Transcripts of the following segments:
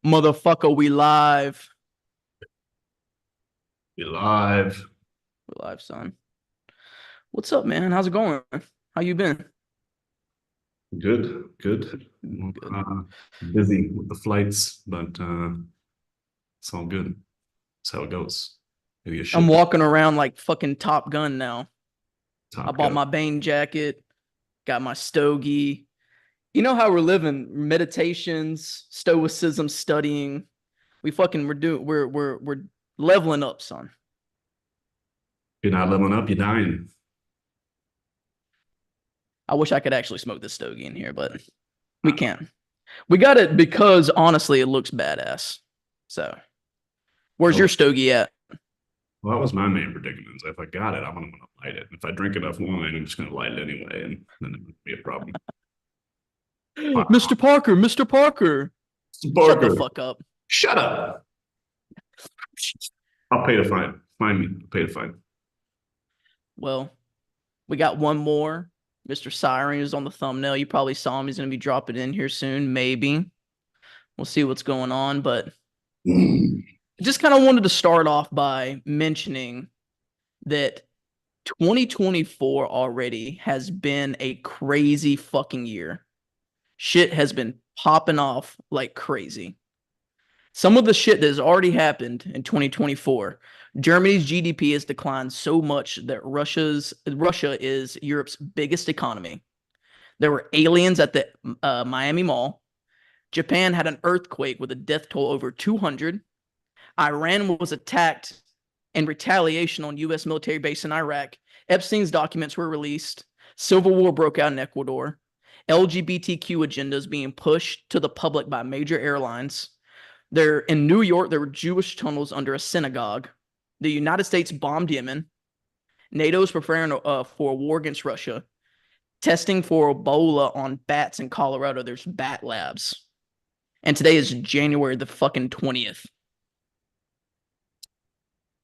Motherfucker, we live. Be live. We're live, son. What's up, man? How's it going? How you been? Good, good. Good. Uh, Busy with the flights, but it's all good. That's how it goes. Maybe a I'm shit walking around like fucking Top Gun now. I Top bought Gun. my Bane jacket, got my stogie. You know how we're living meditations, stoicism, studying. We're leveling up, son. You're not leveling up, you're dying. I wish I could actually smoke this stogie in here, but we can't. We got it because honestly, it looks badass. So, where's your Oh, stogie at? well, that was my main predicament. If I got it, I'm gonna want to light it. If I drink enough wine, I'm just gonna light it anyway, and then it would be a problem. Mr. Wow. Parker, Mr. Parker. Shut the Barker, fuck up. shut up. I'll pay the fine. Fine me. I'll pay the fine. Well, we got one more. Mr. Siren is on the thumbnail. You probably saw him. He's going to be dropping in here soon. Maybe. We'll see what's going on. But I just kind of wanted to start off by mentioning that 2024 already has been a crazy fucking year. Shit has been popping off like crazy. Some of the shit that has already happened in 2024. Germany's GDP has declined so much that Russia is Europe's biggest economy. There were aliens at the Miami Mall. Japan had an earthquake with a death toll over 200. Iran was attacked in retaliation on U.S. military base in Iraq. Epstein's documents were released. Civil war broke out in Ecuador. LGBTQ agendas being pushed to the public by major airlines. There in New York, there were Jewish tunnels under a synagogue. The United States bombed Yemen. NATO is preparing for a war against Russia. Testing for Ebola on bats in Colorado. There's bat labs. And today is January the fucking 20th.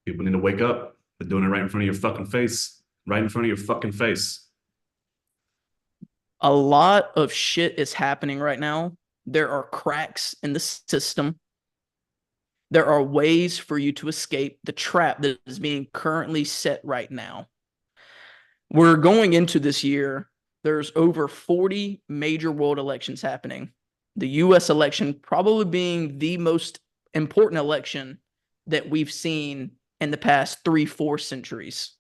People need to wake up. They're doing it right in front of your fucking face. Right in front of your fucking face. A lot of shit is happening right now. There are cracks in the system. There are ways for you to escape the trap that is being currently set right now. We're going into this year. There's over 40 major world elections happening. The US election probably being the most important election that we've seen in the past 3-4 centuries.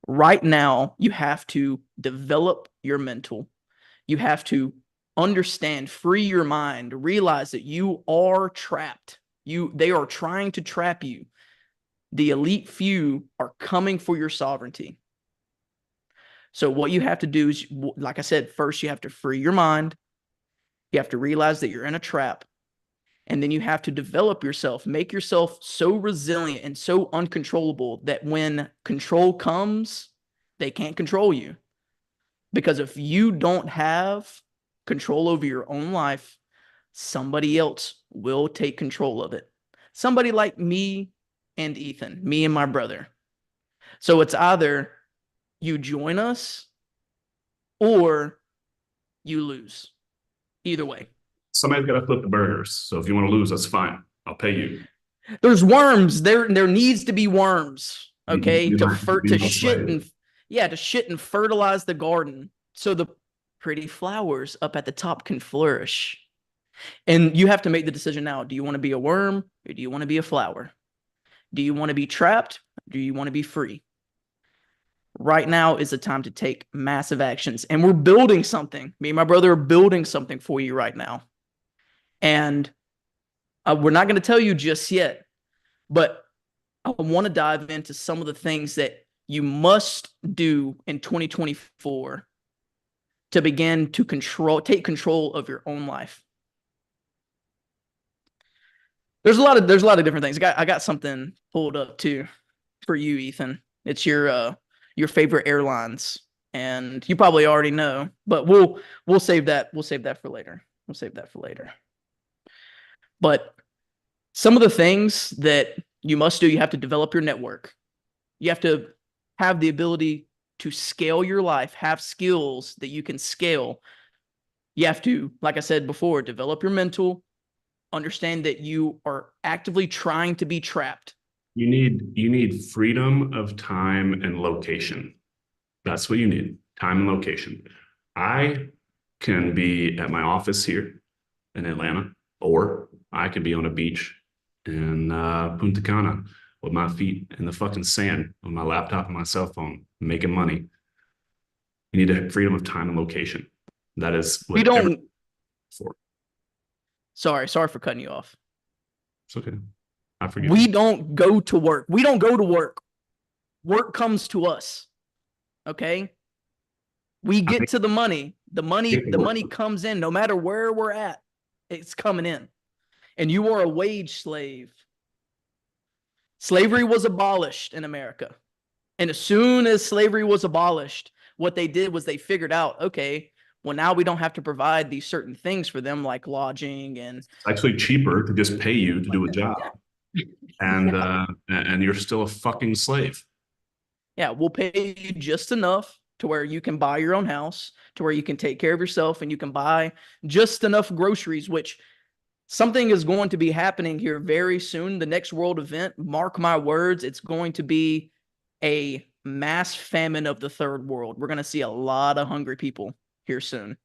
Right now, you have to develop your mental. You have to understand, free your mind, realize that you are trapped. They are trying to trap you. The elite few are coming for your sovereignty. So what you have to do is, like I said, first you have to free your mind. You have to realize that you're in a trap. And then you have to develop yourself, make yourself so resilient and so uncontrollable that when control comes, they can't control you. Because if you don't have control over your own life, somebody else will take control of it. Somebody like me and Ethan, me and my brother. So it's either you join us or you lose. Either way. Somebody's got to flip the burgers. So if you want to lose, that's fine. I'll pay you. There's worms. There needs to be worms, okay? Be To my shit slave. and yeah, to shit and fertilize the garden so the pretty flowers up at the top can flourish. And you have to make the decision now. Do you want to be a worm or do you want to be a flower? Do you want to be trapped? Or do you want to be free? Right now is the time to take massive actions. And we're building something. Me and my brother are building something for you right now. And we're not going to tell you just yet, but I want to dive into some of the things that you must do in 2024 to begin to take control of your own life. There's a lot of different things. I got something pulled up too for you, Ethan. It's your favorite airlines, and you probably already know, but we'll save that. We'll save that for later. We'll save that for later. But some of the things that you must do, you have to develop your network. You have to have the ability to scale your life, have skills that you can scale, you have to, like I said before, develop your mental, understand that you are actively trying to be trapped. You need freedom of time and location. That's what you need. Time and location. I can be at my office here in Atlanta, or I could be on a beach in Punta Cana with my feet in the fucking sand with my laptop and my cell phone making money. You need to have freedom of time and location. That is We what don't, for. sorry for cutting you off. It's okay. I forgive We you. don't go to work. We don't go to work. Work comes to us. Okay? We I get think to the money. The money, the work. money comes in no matter where we're at. It's coming in. And you are a wage slave. Slavery was abolished in America. And as soon as slavery was abolished, what they did was they figured out, okay, well, now we don't have to provide these certain things for them, like lodging and It's actually cheaper to just pay you to do a job, and yeah, and you're still a fucking slave. yeah, we'll pay you just enough to where you can buy your own house, to where you can take care of yourself, and you can buy just enough groceries, which something is going to be happening here very soon. The next world event, mark my words, it's going to be a mass famine of the third world. We're going to see a lot of hungry people here soon.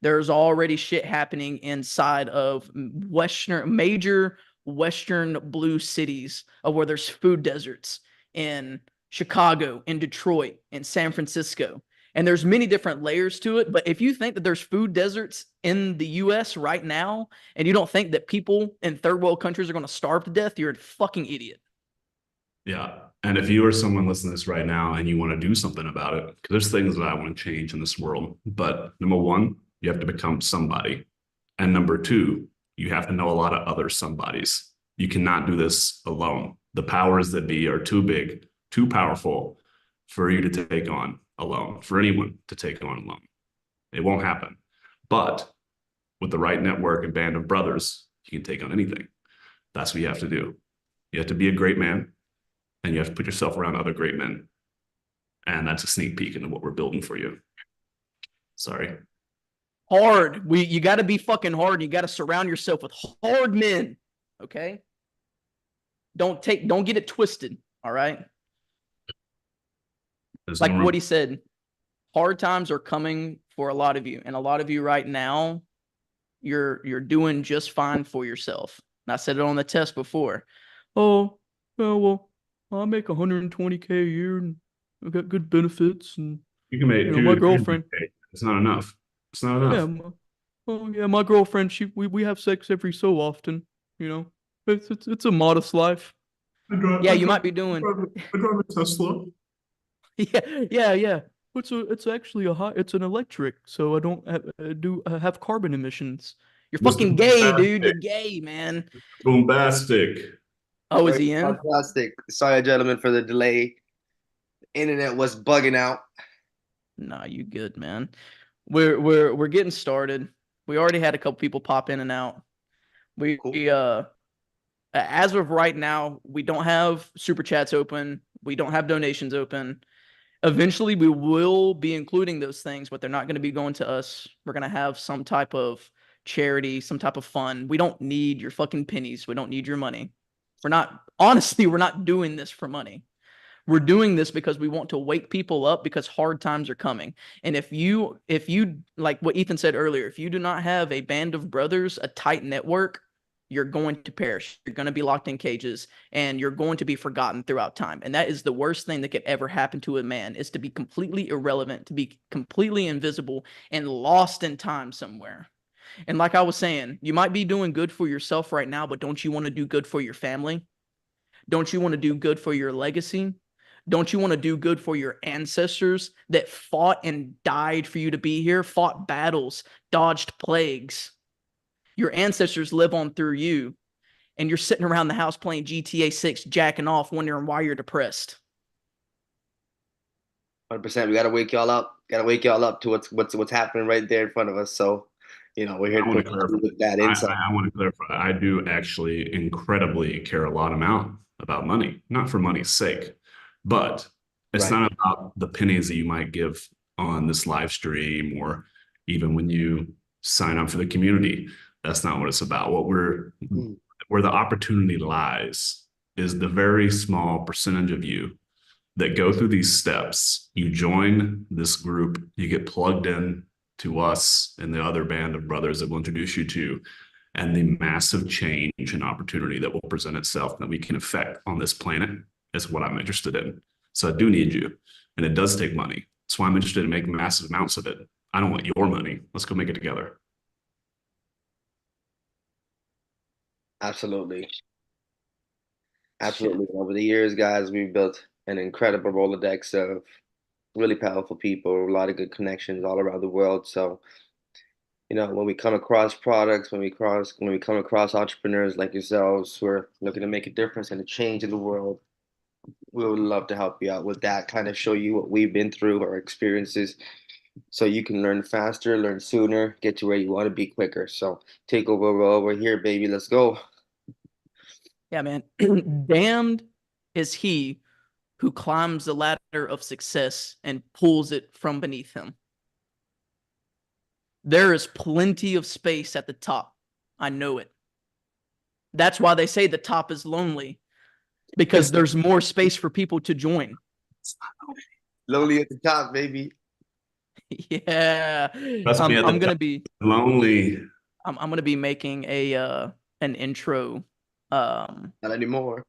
There's already shit happening inside of major Western blue cities of where there's food deserts in Chicago, in Detroit, in San Francisco. And there's many different layers to it. But if you think that there's food deserts in the US right now, and you don't think that people in third world countries are going to starve to death, you're a fucking idiot. Yeah. And if you are someone listening to this right now and you want to do something about it, because there's things that I want to change in this world. But number one, you have to become somebody. And number two, you have to know a lot of other somebodies. You cannot do this alone. The powers that be are too big, too powerful for you to take on alone, for anyone to take on alone. It won't happen. But with the right network and band of brothers, you can take on anything. That's what you have to do. You have to be a great man, and you have to put yourself around other great men. And that's a sneak peek into what we're building for you. Sorry. Hard. You got to be fucking hard. You got to surround yourself with hard men. Okay. Don't get it twisted. All right. There's Like no what he said, hard times are coming for a lot of you. And a lot of you right now, you're doing just fine for yourself. And I said it on the test before. Oh, well, I make 120K a year and I got good benefits and you can make my girlfriend. It's not enough. It's not enough. My girlfriend, we have sex every so often, It's a modest life. Yeah, you might be doing. I drive a Tesla. Yeah. It's actually it's an electric, so I don't have carbon emissions. You're Mr. fucking gay, dude. You're Bombastic. gay, man. Bombastic. Oh, is Very he in? fantastic. Sorry, gentlemen, for the delay. Internet was bugging out. Nah, you good, man. We're getting started. We already had a couple people pop in and out. Cool. As of right now, we don't have super chats open. We don't have donations open. Eventually, we will be including those things, but they're not going to be going to us. We're going to have some type of charity, some type of fun. We don't need your fucking pennies. We don't need your money. Honestly, we're not doing this for money. We're doing this because we want to wake people up because hard times are coming. And if you like what Ethan said earlier, if you do not have a band of brothers, a tight network, you're going to perish. You're going to be locked in cages and you're going to be forgotten throughout time. And that is the worst thing that could ever happen to a man, is to be completely irrelevant, to be completely invisible and lost in time somewhere. And like I was saying, you might be doing good for yourself right now, but don't you want to do good for your family? Don't you want to do good for your legacy? Don't you want to do good for your ancestors that fought and died for you to be here, fought battles, dodged plagues? Your ancestors live on through you, and you're sitting around the house playing GTA 6, jacking off, wondering why you're depressed. 100%. We gotta wake y'all up. Gotta wake y'all up to what's happening right there in front of us. So, we're here I want to to clarify. with that insight. I want to clarify. I do actually incredibly care a lot about money, not for money's sake, but It's Right. not about the pennies that you might give on this live stream or even when you sign up for the community. That's not what it's about. Mm. Where the opportunity lies is the very small percentage of you that go through these steps. You join this group, you get plugged in to us and the other band of brothers that we'll introduce you to, and the massive change and opportunity that will present itself that we can affect on this planet is what I'm interested in. So I do need you, and it does take money. That's why I'm interested in making massive amounts of it. I don't want your money. Let's go make it together. Absolutely. Shit. Absolutely. Over the years, guys, we've built an incredible Rolodex of really powerful people, a lot of good connections all around the world. So, when we come across products, when we come across entrepreneurs like yourselves who are looking to make a difference and a change in the world, we would love to help you out with that, kind of show you what we've been through, our experiences, so you can learn faster, learn sooner, get to where you want to be quicker. So take over here, baby. Let's go. Yeah, man. Damned is he who climbs the ladder of success and pulls it from beneath him. There is plenty of space at the top. I know it. That's why they say the top is lonely, because there's more space for people to join. Lonely at the top, baby. Yeah. Trust me, at I'm the gonna top, be lonely. I'm gonna be making an intro. Not anymore.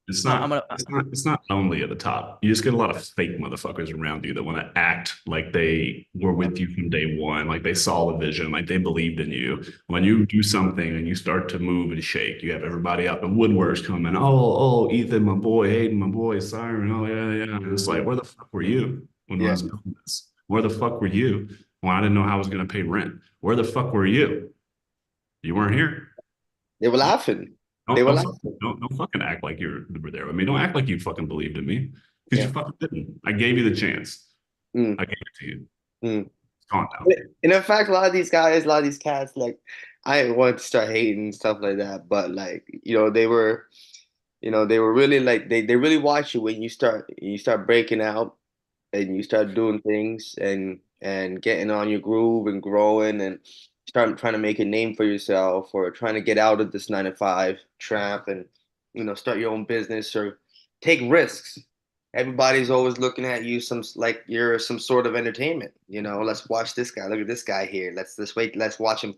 It's I'm not, gonna it's not lonely at the top. You just get a lot of fake motherfuckers around you that want to act like they were with you from day one, like they saw the vision, like they believed in you. When you do something and you start to move and shake, you have everybody out the woodworks coming. Oh, Ethan, my boy, Hayden, my boy, Siren. Oh, yeah. And it's like, where the fuck were you when I Yeah. was building this? Where the fuck were you when I didn't know how I was going to pay rent? Where the fuck were you? You weren't here. They were laughing. They Don't were don't laughing. don't fucking act like you were there with me. Don't act like you fucking believed in me because you Yeah. fucking didn't. I gave you the chance. Mm, I gave it to you. mm. It's gone now. And in fact, a lot of these guys, a lot of these cats, like, I didn't want to start hating and stuff like that, but like, they were really like they really watch you when you start breaking out and you start doing things and getting on your groove and growing and start trying to make a name for yourself or trying to get out of this 9 to 5 trap and start your own business or take risks. Everybody's always looking at you like you're some sort of entertainment. Let's watch this guy. Look at this guy here. Let's wait. Let's watch him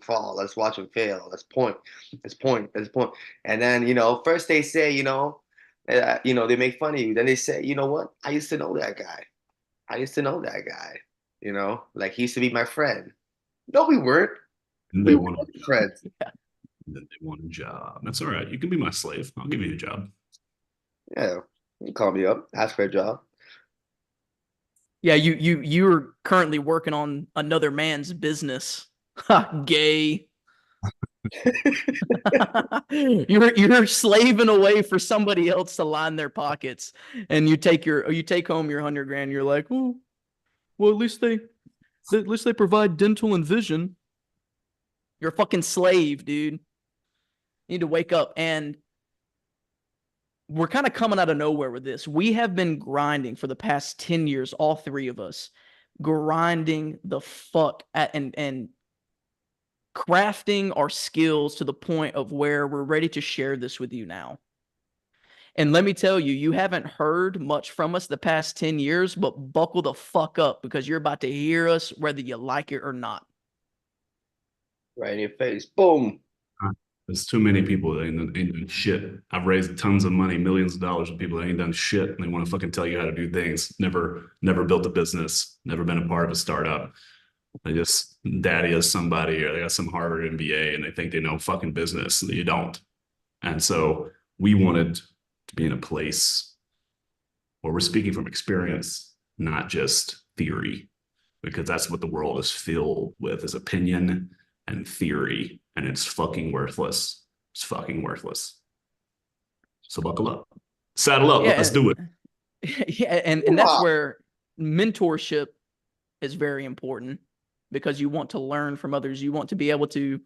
fall. Let's watch him fail. Let's point. Let's point. Let's point. And then first they say they make fun of you. Then they say, you know what? I used to know that guy. I used to know that guy. Like he used to be my friend. No, we weren't. And We they were want friends. and then they want a job. That's all right. You can be my slave. I'll give you a job. Yeah, you call me up, ask for a job. Yeah, you're currently working on another man's business. Ha, gay. You're slaving away for somebody else to line their pockets, and you take home your 100 grand. You're like, oh, well, at least they provide dental and vision. You're a fucking slave, dude. You need to wake up. And we're kind of coming out of nowhere with this. We have been grinding for the past 10 years, all three of us, grinding the fuck at and crafting our skills to the point of where we're ready to share this with you now. And let me tell you, you haven't heard much from us the past 10 years, but buckle the fuck up because you're about to hear us whether you like it or not. Right in your face. Boom. There's too many people that ain't done shit. I've raised tons of money, millions of dollars with people that ain't done shit. And they want to fucking tell you how to do things. Never built a business, never been a part of a startup. They just daddy is somebody or they got some Harvard MBA and they think they know fucking business. You don't. And so we wanted to be in a place where we're speaking from experience, not just theory, because that's what the world is filled with is opinion and theory, and it's fucking worthless. It's fucking worthless. So buckle up. Saddle up. Yeah, Let's do it. Yeah, and that's where mentorship is very important because you want to learn from others. You want to be able to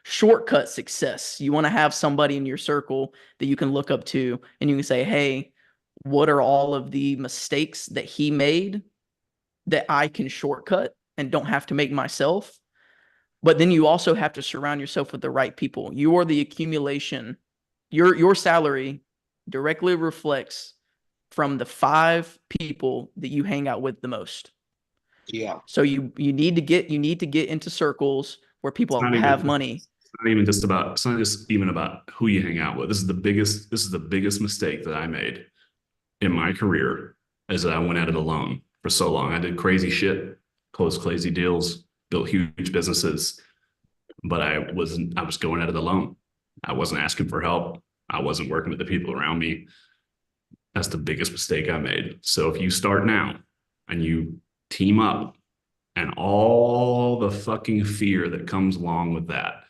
shortcut success. You want to have somebody in your circle that you can look up to and you can say, hey, what are all of the mistakes that he made that I can shortcut and don't have to make myself. But then you also have to surround yourself with the right people. You are the accumulation. Your salary directly reflects from the 5 people that you hang out with the most. Yeah. So you need to get into circles where It's people not even have money. it's not even just about it's not just even about who you hang out with. This is the biggest mistake that I made in my career is that I went at it alone for so long. I did crazy shit, closed crazy deals, built huge businesses, but I was going at it alone. I wasn't asking for help. I wasn't working with the people around me. That's the biggest mistake I made. So if you start now and you team up and all the fucking fear that comes along with that.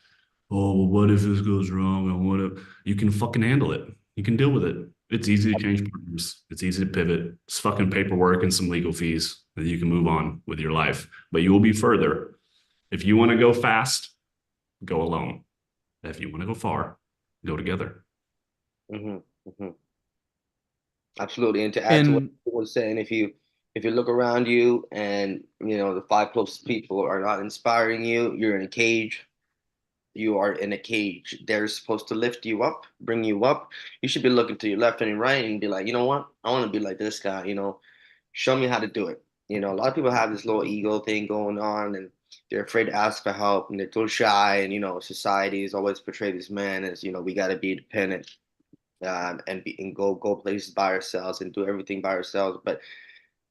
Oh, well, what if this goes wrong? And what if you can fucking handle it? You can deal with it. It's easy to change partners. It's easy to pivot. It's fucking paperwork and some legal fees that you can move on with your life. But you will be further. If you want to go fast, go alone. If you want to go far, go together. Hmm. Hmm. Absolutely. And to add to what And you was saying, if you look around you and you know the 5 closest people are not inspiring you, you're in a cage. You are in a cage. They're supposed to lift you up, bring you up. You should be looking to your left and your right and be like, you know what? I want to be like this guy, you know, show me how to do it. You know, a lot of people have this little ego thing going on and they're afraid to ask for help and they're too shy. And, you know, society has always portrayed this man as, you know, we got to be dependent and go places by ourselves and do everything by ourselves. But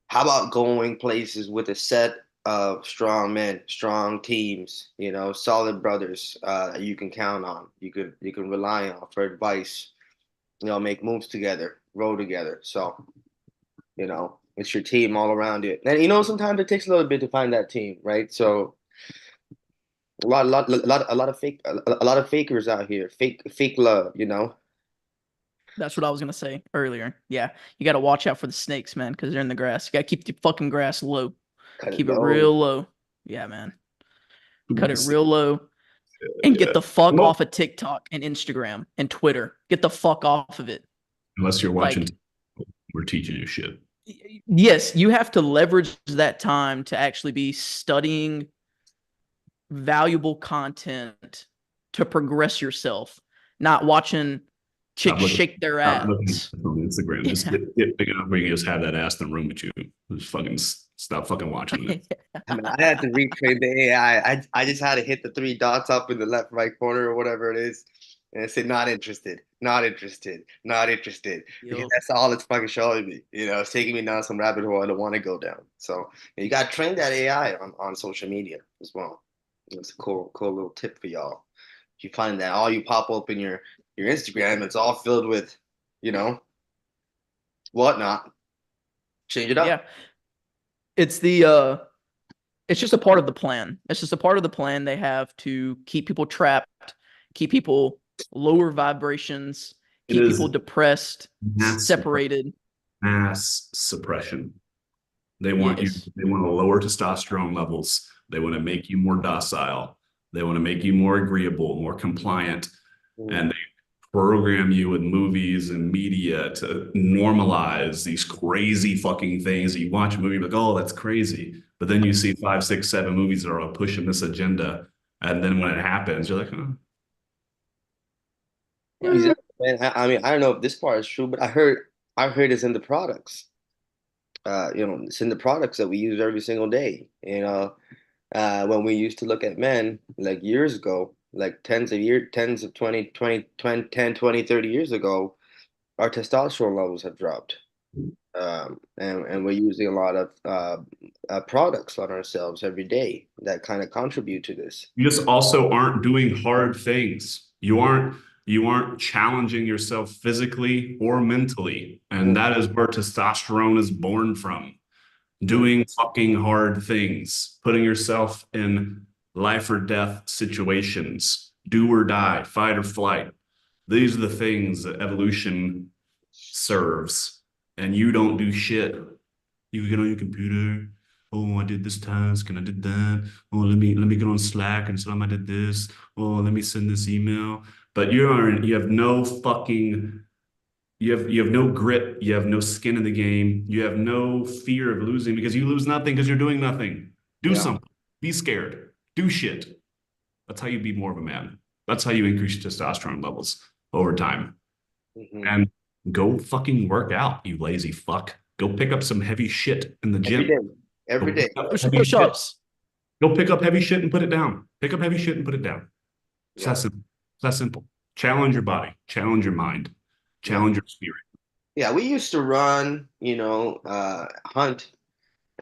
how about going places with a set of strong men, strong teams, you know, solid brothers you can count on, you can rely on for advice, you know, make moves together, row together. So, you know, it's your team all around you. And you know, sometimes it takes a little bit to find that team, right? So a lot of a lot of fakers out here, fake love, you know. that's what I was gonna say earlier. Yeah, you got to watch out for the snakes, man, because they're in the grass. You got to keep the fucking grass low. Cut it Keep it low. real low. Yeah, man. Cut it Yeah. real low and get the fuck off of TikTok and Instagram and Twitter. Get the fuck off of it. Unless you're watching, Like, we're teaching you shit. yes, you have to leverage that time to actually be studying valuable content to progress yourself, not watching Stop chicks looking, shake their stop looking ass. on Instagram. Just Yeah. get big enough where you can just have that ass in the room with you. Just fucking stop fucking watching it. I mean, I had to retrain the AI. I just had to hit the 3 dots up in the left, right corner or whatever it is, and say not interested, not interested, not interested, because Yup. that's all it's fucking showing me. You know, it's taking me down some rabbit hole I don't want to go down. So you got to train that AI on social media as well. It's a cool little tip for y'all. If you find that all you pop up in your Instagram, it's all filled with, you know, whatnot. Change it Yeah. up. It's the it's just a part of the plan. It's just a part of the plan they have to keep people trapped, keep people lower vibrations, It keep people is depressed, mass separated. mass suppression. They want you. Yes. They want to lower testosterone levels. They want to make you more docile. They want to make you more agreeable, more compliant, and they program you with movies and media to normalize these crazy fucking things that you watch a movie like, oh, that's crazy. But then you see 5, 6, 7 movies that are all pushing this agenda. And then when it happens, you're like, oh. Yeah. Exactly, man. I mean, I don't know if this part is true, but I heard it's in the products. You know, it's in the products that we use every single day. You know, when we used to look at men like years ago, like tens of 10, 20, 30 years ago, our testosterone levels have dropped. And we're using a lot of products on ourselves every day that kind of contribute to this. You just also aren't doing hard things. You aren't challenging yourself physically or mentally. And that is where testosterone is born from. Doing fucking hard things, putting yourself in life or death situations, do or die, fight or flight. These are the things that evolution serves. And you don't do shit. You get on your computer. Oh, I did this task and I did that. Oh, let me get on Slack and tell them I did this. Oh, let me send this email. But you have no fucking You have no grit, you have no skin in the game, you have no fear of losing because you lose nothing because you're doing nothing. Do Yeah. something. Be scared. Do shit. That's how you be more of a man. That's how you increase testosterone levels over time. Hmm. And go fucking work out, you lazy fuck. Go pick up some heavy shit in the Every day. gym. Every Go day. pick up Do some heavy shit. push-ups. Go pick up heavy shit and put it down. Pick up heavy shit and put it down. It's that Yeah. simple. It's that simple. Challenge your body, challenge your mind, Yeah. challenge your spirit. Yeah. We used to run, hunt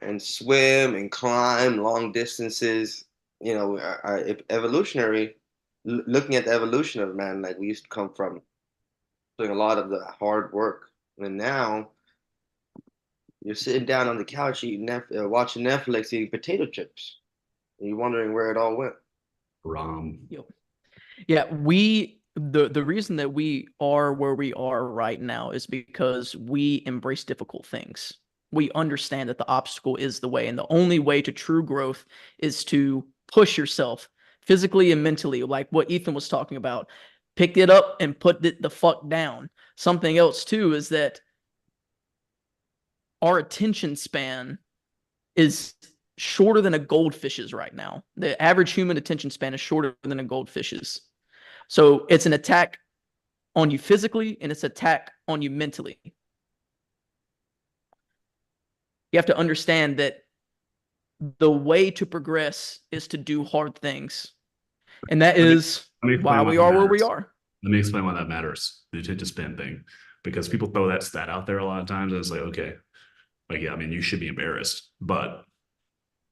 and swim and climb long distances. If evolutionary, looking at the evolution of man, like we used to come from doing a lot of the hard work, and now you're sitting down on the couch eating watching Netflix, eating potato chips, and you're wondering where it all went. Rom. Yep. Yeah, the reason that we are where we are right now is because we embrace difficult things. We understand that the obstacle is the way, and the only way to true growth is to push yourself physically and mentally, like what Ethan was talking about. Pick it up and put it the fuck down. Something else too is that our attention span is shorter than a goldfish's right now. The average human attention span is shorter than a goldfish's. So it's an attack on you physically and it's an attack on you mentally. You have to understand that the way to progress is to do hard things. And that Let me, is let me why explain why we that are where we matters. are. Let me explain why that matters. The attention span thing. Because people throw that stat out there a lot of times. And it's like, okay, like, yeah, I mean, you should be embarrassed. But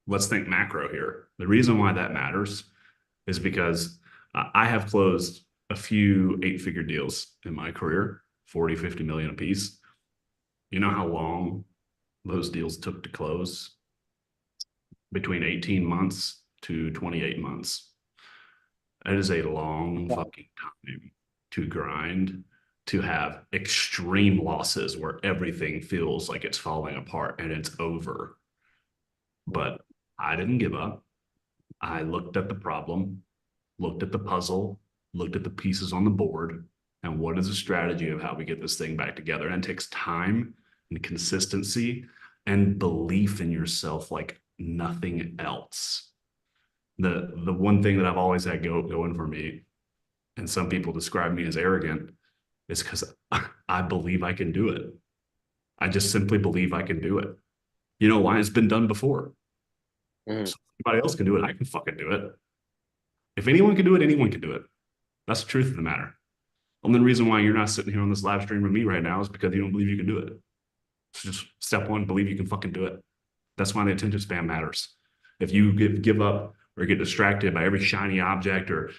let's think macro here. The reason why that matters is because I have closed a few 8-figure deals in my career, 40, 50 million a piece. You know how long those deals took to close? Between 18 months to 28 months. It is a long fucking time to grind, to have extreme losses where everything feels like it's falling apart and it's over. But I didn't give up. I looked at the problem, looked at the puzzle, looked at the pieces on the board, and what is the strategy of how we get this thing back together. And it takes time and consistency and belief in yourself like nothing else. The one thing that I've always had going for me, and some people describe me as arrogant, is because I believe I can do it. I just simply believe I can do it. You know why? It's been done before. Mhm. So if anybody else can do it, I can fucking do it. If anyone can do it, anyone can do it. That's the truth of the matter. Only reason why you're not sitting here on this live stream with me right now is because you don't believe you can do it. So just step one, believe you can fucking do it. That's why the attention span matters. If you give up or get distracted by every shiny object or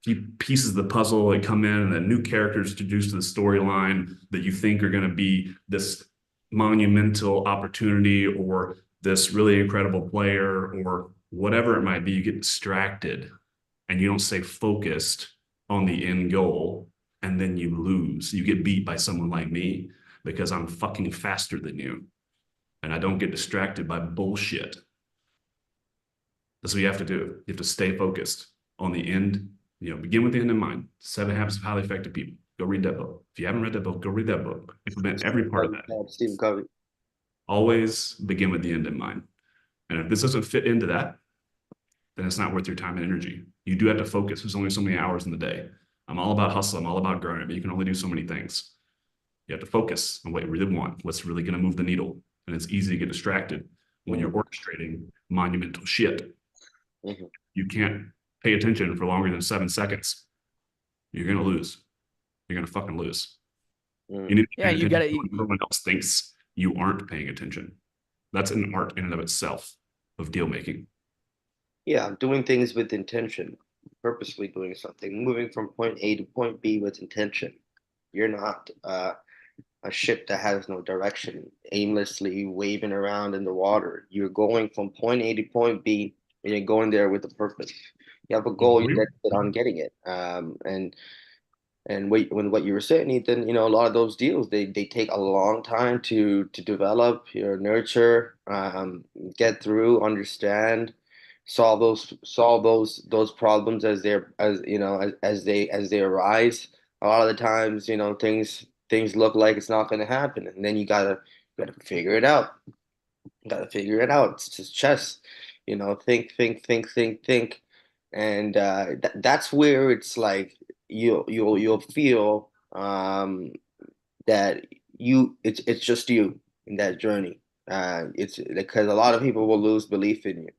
few pieces of the puzzle that come in and the new characters introduced to the storyline that you think are going to be this monumental opportunity or this really incredible player or whatever it might be, you get distracted and you don't stay focused on the end goal, and then you lose. You get beat by someone like me because I'm fucking faster than you and I don't get distracted by bullshit. That's what you have to do. You have to stay focused on the end. Begin with the end in mind. 7 Habits of Highly Effective People. Go read that book. If you haven't read that book, go read that book. Implement every part of that. Stephen Covey. Always begin with the end in mind. And if this doesn't fit into that, then it's not worth your time and energy. You do have to focus. There's only so many hours in the day. I'm all about hustle. I'm all about growing, but you can only do so many things. You have to focus on what you really want, what's really going to move the needle. And it's easy to get distracted when you're orchestrating monumental shit. Mhm. You can't pay attention for longer than 7 seconds. You're going to lose. You're going to fucking lose. Mhm. You need to Yeah, pay you attention gotta to when everyone else thinks you aren't paying attention. That's an art in and of itself of deal making. Yeah, doing things with intention, purposely doing something, moving from point A to point B with intention. You're not a ship that has no direction, aimlessly waving around in the water. You're going from point A to point B, and you're going there with a purpose. You have a goal, you're dedicated on getting it. And what you were saying, Ethan, a lot of those deals they take a long time to develop, nurture, get through, understand, solve those problems as they arise. A lot of the times, things look like it's not going to happen, and then you gotta figure it out. You gotta figure it out. It's just chess, think, and that's where it's like you'll feel that it's just you in that journey. It's because a lot of people will lose belief in you.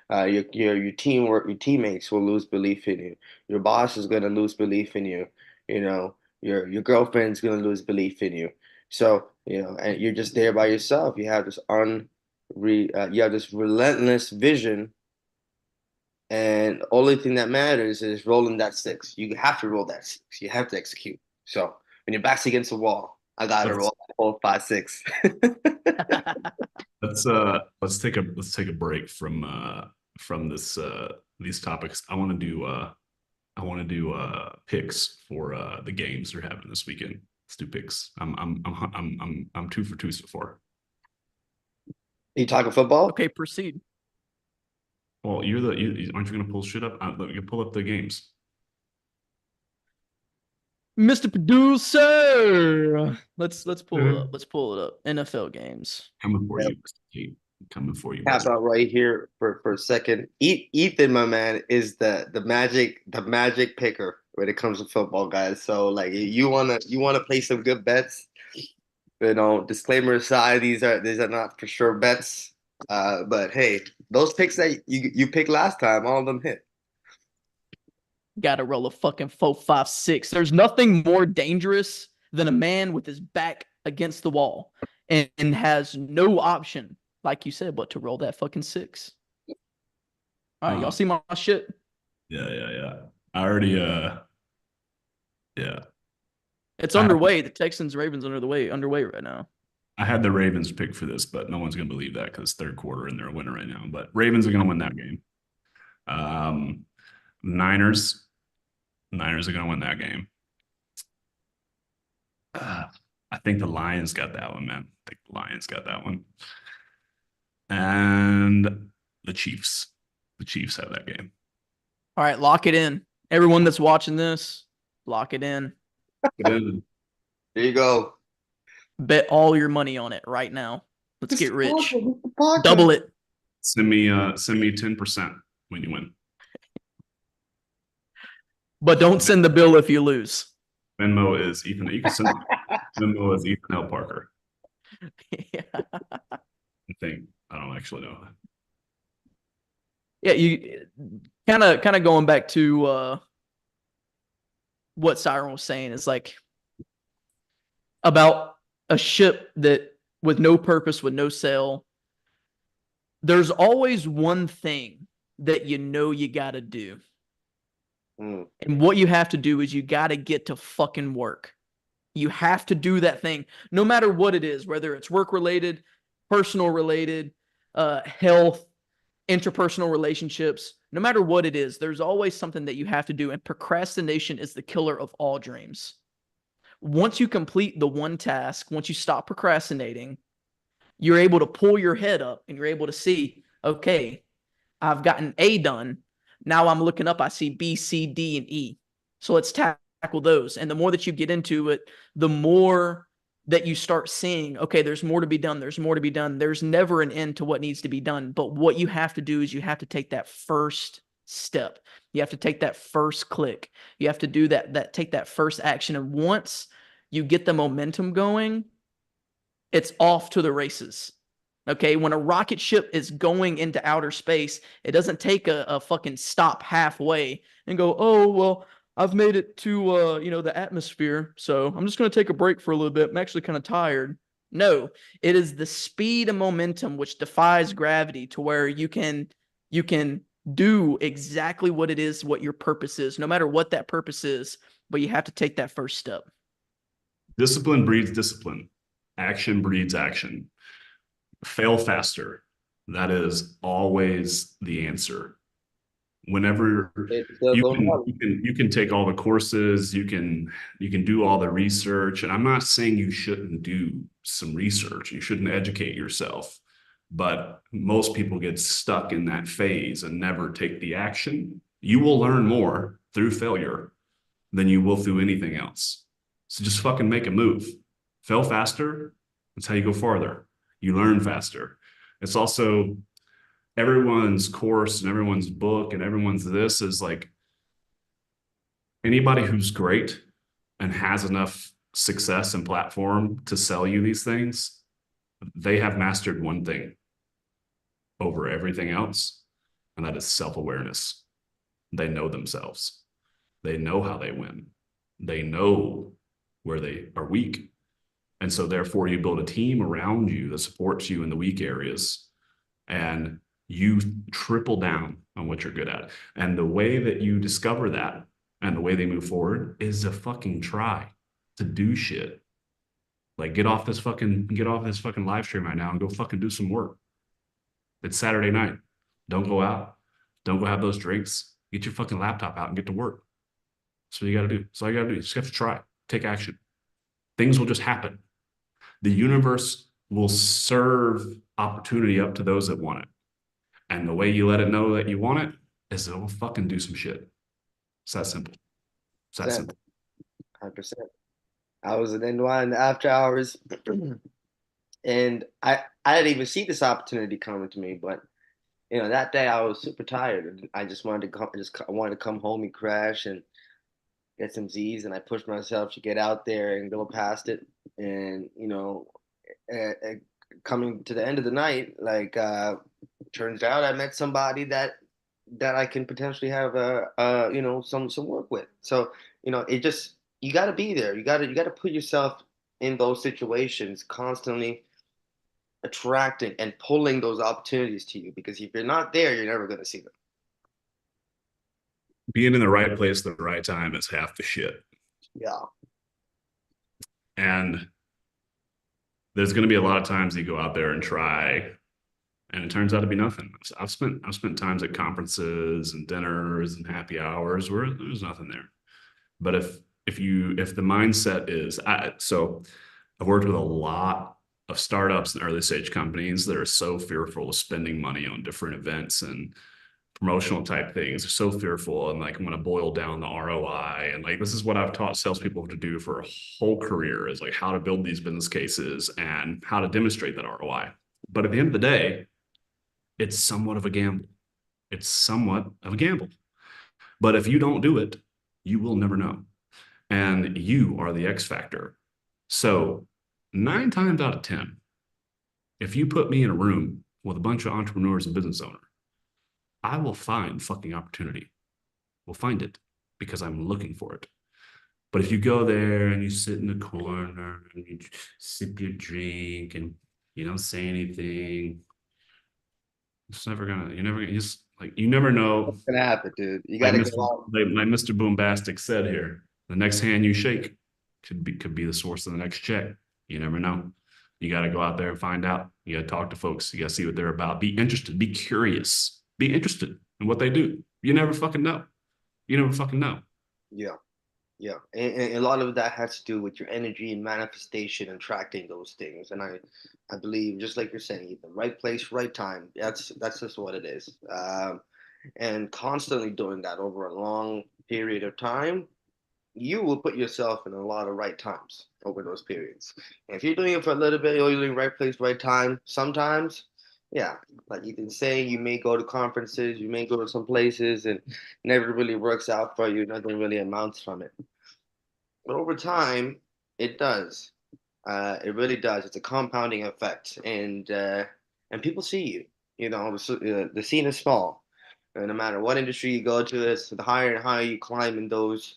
Your teamwork, your teammates will lose belief in you. Your boss is gonna lose belief in you. Your girlfriend's gonna lose belief in you. So, and you're just there by yourself. You have this relentless vision, and the only thing that matters is rolling that six. You have to roll that six. You have to execute. So when your back's against the wall, I gotta Let's roll 4, 5, 6. let's take a break from these topics. I want to do picks for the games they're having this weekend. Let's do picks. I'm 2 for 2 so far. You talking football? Okay, proceed. Well, aren't you going to pull shit up? You pull up the games. Mr. Producer, let's pull it up. Let's pull it up. NFL games. Coming for Yep. you, Kate. Coming for you, Tap brother. out right here for a second. Ethan, my man, is the magic picker when it comes to football, guys. So like you wanna play some good bets. Disclaimer aside, these are not for sure bets. But hey, those picks that you picked last time, all of them hit. Gotta roll a fucking 4, 5, 6. There's nothing more dangerous than a man with his back against the wall and has no option, like you said, but to roll that fucking 6. All right, y'all see my shit? Yeah. I already yeah. It's underway. The Texans Ravens underway right now. I had the Ravens pick for this, but no one's gonna believe that because third quarter and they're a winner right now. But Ravens are gonna win that game. Niners are gonna win that game. I think the Lions got that one, man. I think the Lions got that one. And the Chiefs. The Chiefs have that game. All right, lock it in. Everyone that's watching this, lock it in. There you go. Bet all your money on it right now. Let's get rich. Parker. Double it. Send me 10% when you win. But don't send the bill if you lose. Venmo is Ethan. You can send Venmo is Ethan L. Parker. Yeah. I think. I don't actually know. Yeah, you kind of going back to what Siren was saying is like about a ship that with no purpose, with no sail. There's always one thing that you got to do. And what you have to do is you got to get to fucking work. You have to do that thing no matter what it is, whether it's work related, personal related, health, interpersonal relationships, no matter what it is, there's always something that you have to do. And procrastination is the killer of all dreams. Once you complete the one task, once you stop procrastinating, you're able to pull your head up and you're able to see, okay, I've gotten A done. Now I'm looking up, I see B, C, D, and E. So let's tackle those. And the more that you get into it, the more that you start seeing, okay, there's more to be done. There's more to be done. There's never an end to what needs to be done. But what you have to do is you have to take that first step. You have to take that first click. You have to do take that first action. And once you get the momentum going, it's off to the races. Okay, when a rocket ship is going into outer space, it doesn't take a fucking stop halfway and go, oh, well, I've made it to, the atmosphere, so I'm just going to take a break for a little bit. I'm actually kind of tired. No, it is the speed and momentum which defies gravity to where you can do exactly what it is, what your purpose is, no matter what that purpose is, but you have to take that first step. Discipline breeds discipline. Action breeds action. Fail faster. That is always the answer. Whenever you can take all the courses, you can do all the research, and I'm not saying you shouldn't do some research. You shouldn't educate yourself, but most people get stuck in that phase and never take the action. You will learn more through failure than you will through anything else. So just fucking make a move. Fail faster, that's how you go farther. You learn faster. It's also everyone's course and everyone's book and everyone's this is like anybody who's great and has enough success and platform to sell you these things, they have mastered one thing over everything else, and that is self-awareness. They know themselves. They know how they win. They know where they are weak. And so therefore you build a team around you that supports you in the weak areas, and you triple down on what you're good at. And the way that you discover that and the way they move forward is to fucking try to do shit. Like get off this fucking live stream right now and go fucking do some work. It's Saturday night. Don't go out. Don't go have those drinks. Get your fucking laptop out and get to work. That's what you got to do. That's all you got to do. You just have to try. Take action. Things will just happen. The universe will serve opportunity up to those that want it. And the way you let it know that you want it is it'll fucking do some shit. It's that simple. It's that simple. 100%. I was in NY in the after hours, and I didn't even see this opportunity coming to me. But that day I was super tired, and I just wanted to I wanted to come home and crash and get some Z's, and I pushed myself to get out there and go past it. And coming to the end of the night, like turns out I met somebody that I can potentially have some work with. So it just you got to be there. You got to put yourself in those situations, constantly attracting and pulling those opportunities to you, because if you're not there, you're never going to see them. Being in the right place at the right time is half the shit. Yeah. And there's going to be a lot of times you go out there and try, and it turns out to be nothing. I've spent times at conferences and dinners and happy hours where there's nothing there. But if the mindset is, so I've worked with a lot of startups and early stage companies that are so fearful of spending money on different events and promotional type things. They're so fearful, and like I'm going to boil down the ROI. And like this is what I've taught salespeople to do for a whole career, is like how to build these business cases and how to demonstrate that ROI. But at the end of the day, it's somewhat of a gamble. It's somewhat of a gamble. But if you don't do it, you will never know. And you are the X factor. So 9 times out of 10, if you put me in a room with a bunch of entrepreneurs and business owners, I will find fucking opportunity. We'll find it because I'm looking for it. But if you go there and you sit in the corner and you sip your drink and you don't say anything, you never know. What's gonna happen, dude? You gotta go out. Like Mr. Boombastic said here, the next hand you shake could be the source of the next check. You never know. You got to go out there and find out. You got to talk to folks. You got to see what they're about. Be interested. Be curious. Be interested in what they do. You never fucking know. You never fucking know. Yeah. Yeah. And a lot of that has to do with your energy and manifestation and attracting those things. And I believe, just like you're saying, the right place, right time. That's just what it is. And constantly doing that over a long period of time, you will put yourself in a lot of right times over those periods. And if you're doing it for a little bit, you're doing right place, right time. Sometimes, yeah, like you can say, you may go to conferences, you may go to some places, and never really works out for you. Nothing really amounts from it. But over time, it does. It really does. It's a compounding effect, and people see you. The scene is small. And no matter what industry you go to, it's the higher and higher you climb in those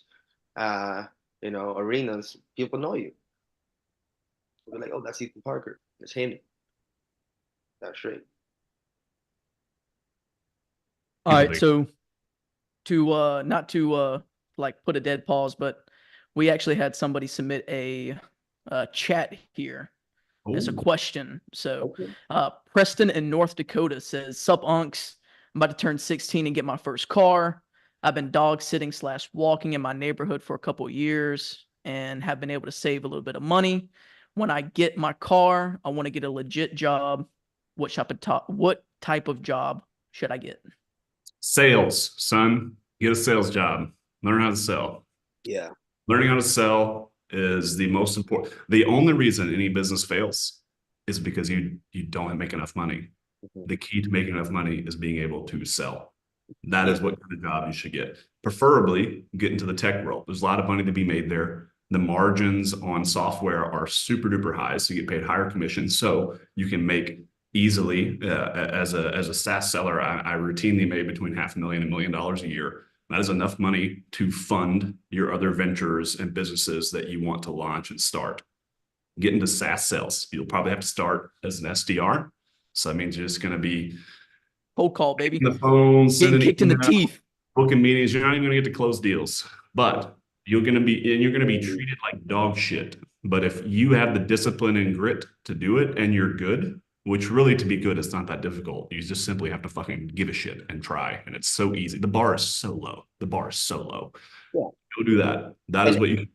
arenas, people know you. They're like, oh, that's Ethan Parker. It's him. That's right. All right, so to not to like put a dead pause, but we actually had somebody submit a chat here as a question. So Preston in North Dakota says, "Sup unks, I'm about to turn 16 and get my first car. I've been dog sitting / walking in my neighborhood for a couple of years and have been able to save a little bit of money. When I get my car, I want to get a legit job. What type of job should I get?" Sales, son. Get a sales job. Learn how to sell. Yeah. Learning how to sell is the most important. The only reason any business fails is because you don't make enough money. Mhm. The key to making enough money is being able to sell. That Yeah. is what kind of job you should get. Preferably get into the tech world. There's a lot of money to be made there. The margins on software are super duper high, so you get paid higher commissions. So you can make easily as a SaaS seller. I routinely made between $500,000 and $1 million a year. That is enough money to fund your other ventures and businesses that you want to launch and start. Get into SaaS sales. You'll probably have to start as an SDR. So that means you're just going to be Cold call, baby. the phone, Getting sending kicked in the email, teeth. booking meetings. You're not even going to get to close deals, but you're going to be treated like dog shit. But if you have the discipline and grit to do it and you're good, which really to be good is not that difficult. You just simply have to fucking give a shit and try. And it's so easy. The bar is so low. The bar is so low. Yeah. Go do that. That is And what you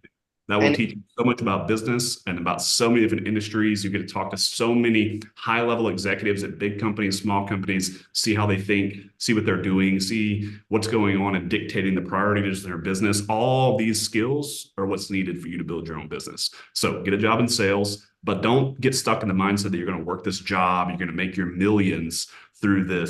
that will and teach you so much about business and about so many different industries. You get to talk to so many high-level executives at big companies, small companies, see how they think, see what they're doing, see what's going on and dictating the priorities of their business. All these skills are what's needed for you to build your own business. So get a job in sales, but don't get stuck in the mindset that you're going to work this job, you're going to make your millions through the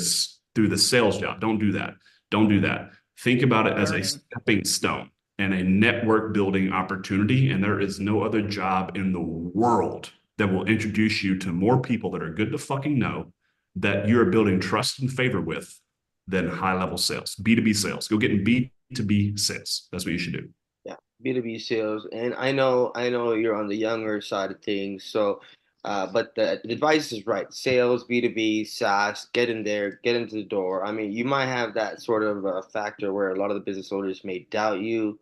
sales job. Don't do that. Don't do that. Think about it as a stepping stone and a network building opportunity. And there is no other job in the world that will introduce you to more people that are good to fucking know that you're building trust and favor with than high level sales, B2B sales. Go get in B2B sales. That's what you should do. yeah, B2B sales. And I know you're on the younger side of things. So, but the advice is right. Sales, B2B, SaaS, get in there, get into the door. I mean, you might have that sort of factor where a lot of the business owners may doubt you.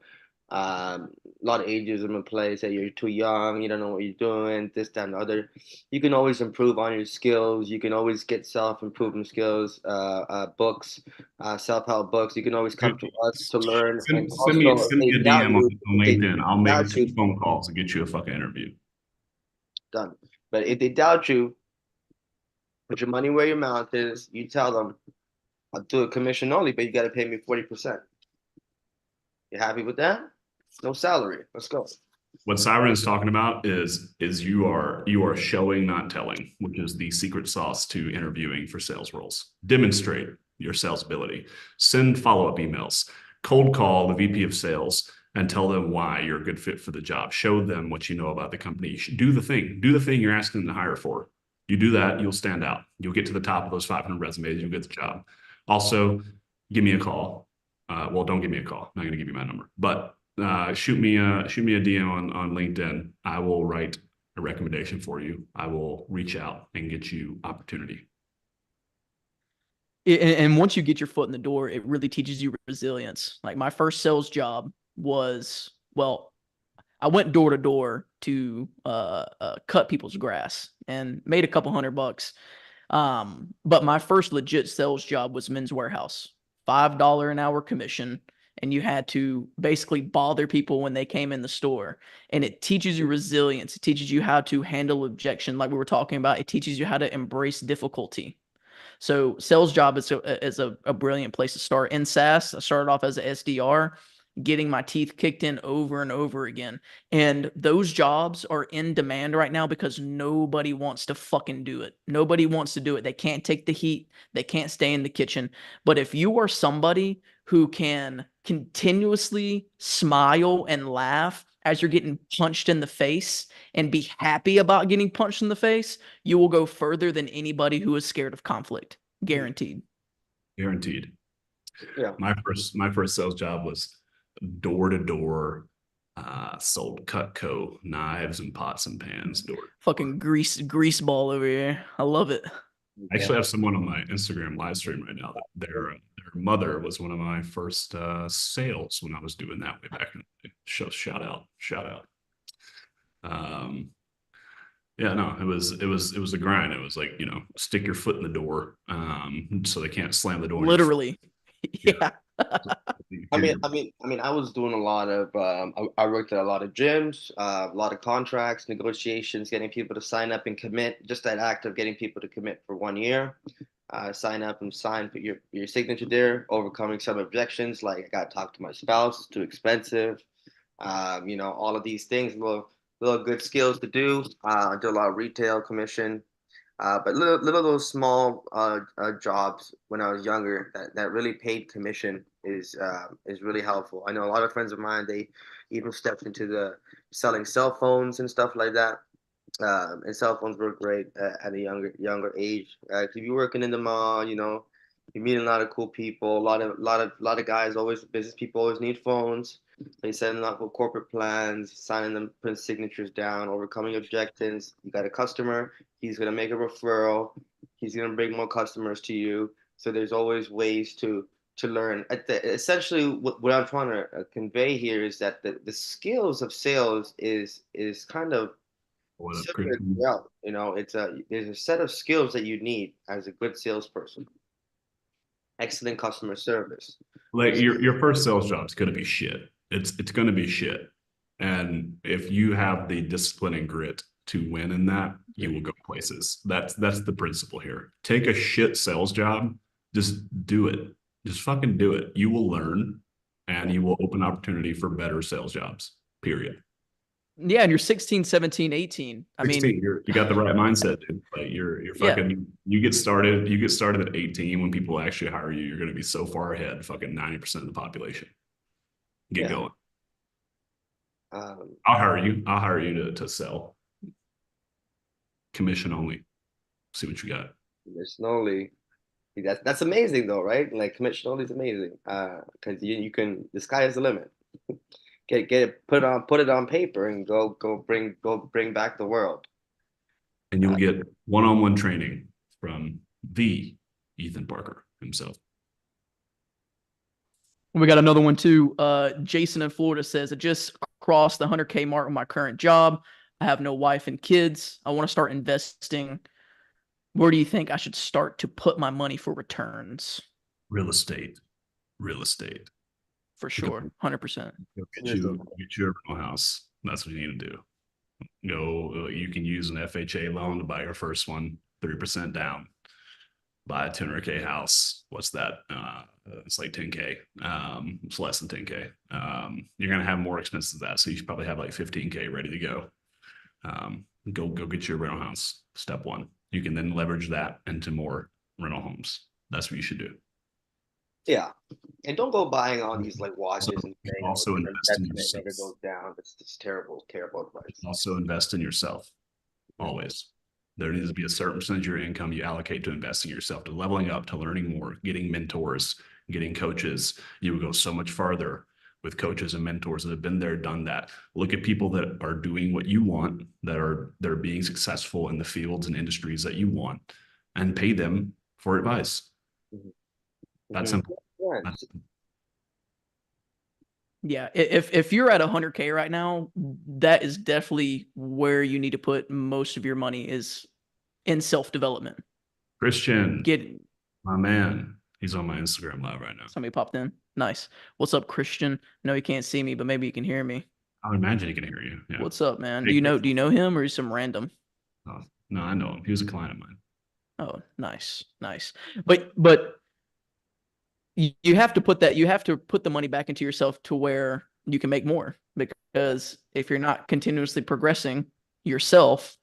A lot of ageism in play, say you're too young, you don't know what you're doing, this, that, and the other. You can always improve on your skills. You can always get self-improvement skills, books, self-help books. You can always come to us to learn. And also, if Send me they a doubt DM on you, LinkedIn. I'll make doubt you, 2 phone calls and get you a fucking interview. done. But if they doubt you, put your money where your mouth is. You tell them, I'll do a commission only, but you got to pay me 40%. You happy with that? No salary. Let's go. What Siren is talking about is you are showing, not telling, which is the secret sauce to interviewing for sales roles. Demonstrate your sales ability. Send follow-up emails. Cold call the VP of sales and tell them why you're a good fit for the job. Show them what you know about the company. You should do the thing. Do the thing you're asking them to hire for. You do that, you'll stand out. You'll get to the top of those 500 resumes. You'll get the job. Also, give me a call. Well, don't give me a call. I'm not going to give you my number, but shoot me a DM on LinkedIn. I will write a recommendation for you. I will reach out and get you opportunity. And once you get your foot in the door, it really teaches you resilience. Like my first sales job was, well, I went door to door to cut people's grass and made a couple $100. But my first legit sales job was Men's Warehouse, $5 an hour commission. And you had to basically bother people when they came in the store. And it teaches you resilience. It teaches you how to handle objection, like we were talking about. It teaches you how to embrace difficulty. So sales job is a brilliant place to start. In SaaS, I started off as a SDR, getting my teeth kicked in over and over again. And those jobs are in demand right now because nobody wants to fucking do it. Nobody wants to do it. They can't take the heat. They can't stay in the kitchen. But if you are somebody who can continuously smile and laugh as you're getting punched in the face and be happy about getting punched in the face, you will go further than anybody who is scared of conflict. Guaranteed. Guaranteed. Yeah. My first sales job was door to door. Sold Cutco knives and pots and pans. Fucking grease ball over here. I love it. I actually have someone on my Instagram live stream right now that their mother was one of my first sales when I was doing that way back in the day. Shout out. Yeah, no, it was a grind. It was like, stick your foot in the door, so they can't slam the door. Literally. Yeah. I was doing a lot of, I worked at a lot of gyms, a lot of contracts, negotiations, getting people to sign up and commit. Just that act of getting people to commit for 1 year, sign up and sign, put your signature there, overcoming some objections like I got to talk to my spouse, it's too expensive. All of these things, little good skills to do. I do a lot of retail commission, but little those small jobs when I was younger that really paid commission is really helpful. I know a lot of friends of mine, they even stepped into the selling cell phones and stuff like that. And cell phones were great at a younger age. If you're working in the mall, you meet a lot of cool people. A lot of guys, always business people, always need phones. They setting up with corporate plans, signing them, putting signatures down, overcoming objections. You got a customer, he's gonna make a referral. He's gonna bring more customers to you. So there's always ways to learn. Essentially, what I'm trying to convey here is that the skills of sales is kind of What up, similar Christian? throughout. There's a set of skills that you need as a good salesperson. Excellent customer service. Like your first sales job is gonna be shit. It's gonna be shit. And if you have the discipline and grit to win in that, you will go places. That's the principle here. Take a shit sales job, just do it. Just fucking do it. You will learn and you will open opportunity for better sales jobs. Period. Yeah, and you're 16, 17, 18. I 16, mean, you got the right mindset, dude. Like you're yeah, fucking you get started at 18. When people actually hire you, you're gonna be so far ahead, fucking 90% of the population. Get Yeah. going. Um, I'll hire you. I'll hire you to sell. Commission only. See what you got. commission only. That's amazing though, right? Like commission only is amazing. Because you can, the sky is the limit. Get it, put it on paper, and go bring back the world. And you'll get one-on-one training from the Ethan Parker himself. we got another one too. Jason in Florida says, I just crossed the 100K mark with my current job. I have no wife and kids. I want to start investing. Where do you think I should start to put my money for returns? Real estate. Real estate. For sure. 100%. Go get you a rental house. That's what you need to do. You can use an FHA loan to buy your first one, 3% down. Buy a 200K house. What's that? It's like 10K. It's less than 10K. You're gonna have more expenses than that, so you should probably have like 15K ready to go. Go get your rental house. Step one. You can then leverage that into more rental homes. That's what you should do. Yeah, and don't go buying all these like watches and things. Also invest in That yourself. never goes down. It's just terrible advice. Also invest in yourself. Always. There needs to be a certain percentage of your income you allocate to investing in yourself, to leveling up, to learning more, getting mentors, getting coaches. You will go so much farther with coaches and mentors that have been there, done that. Look at people that are doing what you want, that are being successful in the fields and industries that you want, and pay them for advice. That's simple. Yeah. Yeah, if you're at 100K right now, that is definitely where you need to put most of your money is in self-development. Christian, Get my man, he's on my Instagram live right now. somebody popped in. Nice. What's up, Christian? No, you can't see me, but maybe you can hear me. I would imagine he can hear you. Yeah. What's up, man? Hey, Do you know him or is some random? Oh, no, I know him. He was a client of mine. Oh, nice. But you have to put the money back into yourself to where you can make more, because if you're not continuously progressing yourself,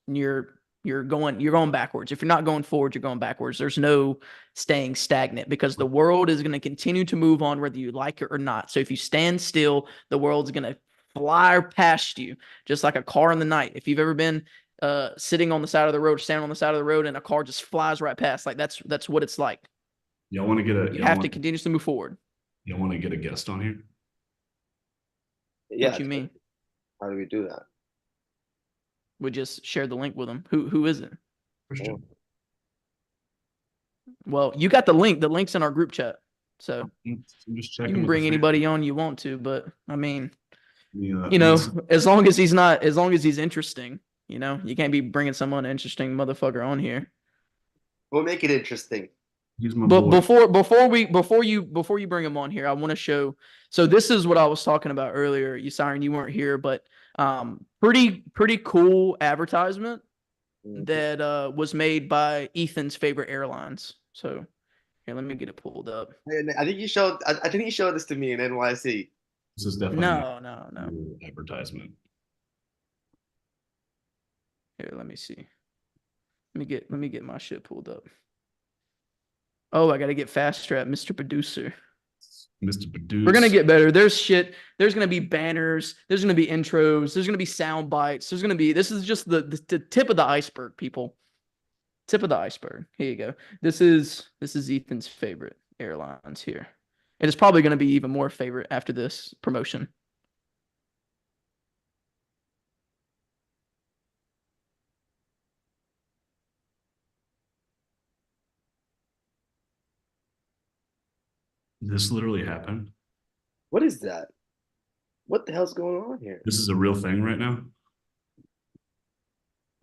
you're going backwards. If you're not going forward, you're going backwards. There's no staying stagnant, because the world is going to continue to move on whether you like it or not. So if you stand still, the world's going to fly past you, just like a car in the night. If you've ever been sitting on the side of the road, standing on the side of the road, and a car just flies right past, like that's what it's like. Y'all want to get a? You have to continuously move forward. You want to get a guest on here? Yeah. What you mean? How do we do that? We just share the link with them. Who is it? Christian. Well, you got the link. The link's in our group chat. So I'm just you checking. can with bring the anybody on you want to, but I mean, Yeah, as long as he's interesting, you can't be bringing someone interesting motherfucker on here. We'll make it interesting. he's my But boy. before you bring him on here, I want to show. So this is what I was talking about earlier. Siren, you weren't here, but pretty cool advertisement that was made by Ethan's favorite airlines. So here, let me get it pulled up. And I think you showed. I think you showed this to me in NYC. This is definitely not No. a advertisement. Here, let me see. Let me get my shit pulled up. Oh, I gotta get faster at Mr. Producer. Mr. Produce. We're gonna get better. There's shit. There's gonna be banners. There's gonna be intros. There's gonna be sound bites. There's gonna be. This is just the tip of the iceberg, people. Tip of the iceberg. Here you go. This is Ethan's favorite airlines here. And it's probably gonna be even more favorite after this promotion. This literally happened. What is that? What the hell's going on here? This is a real thing right now.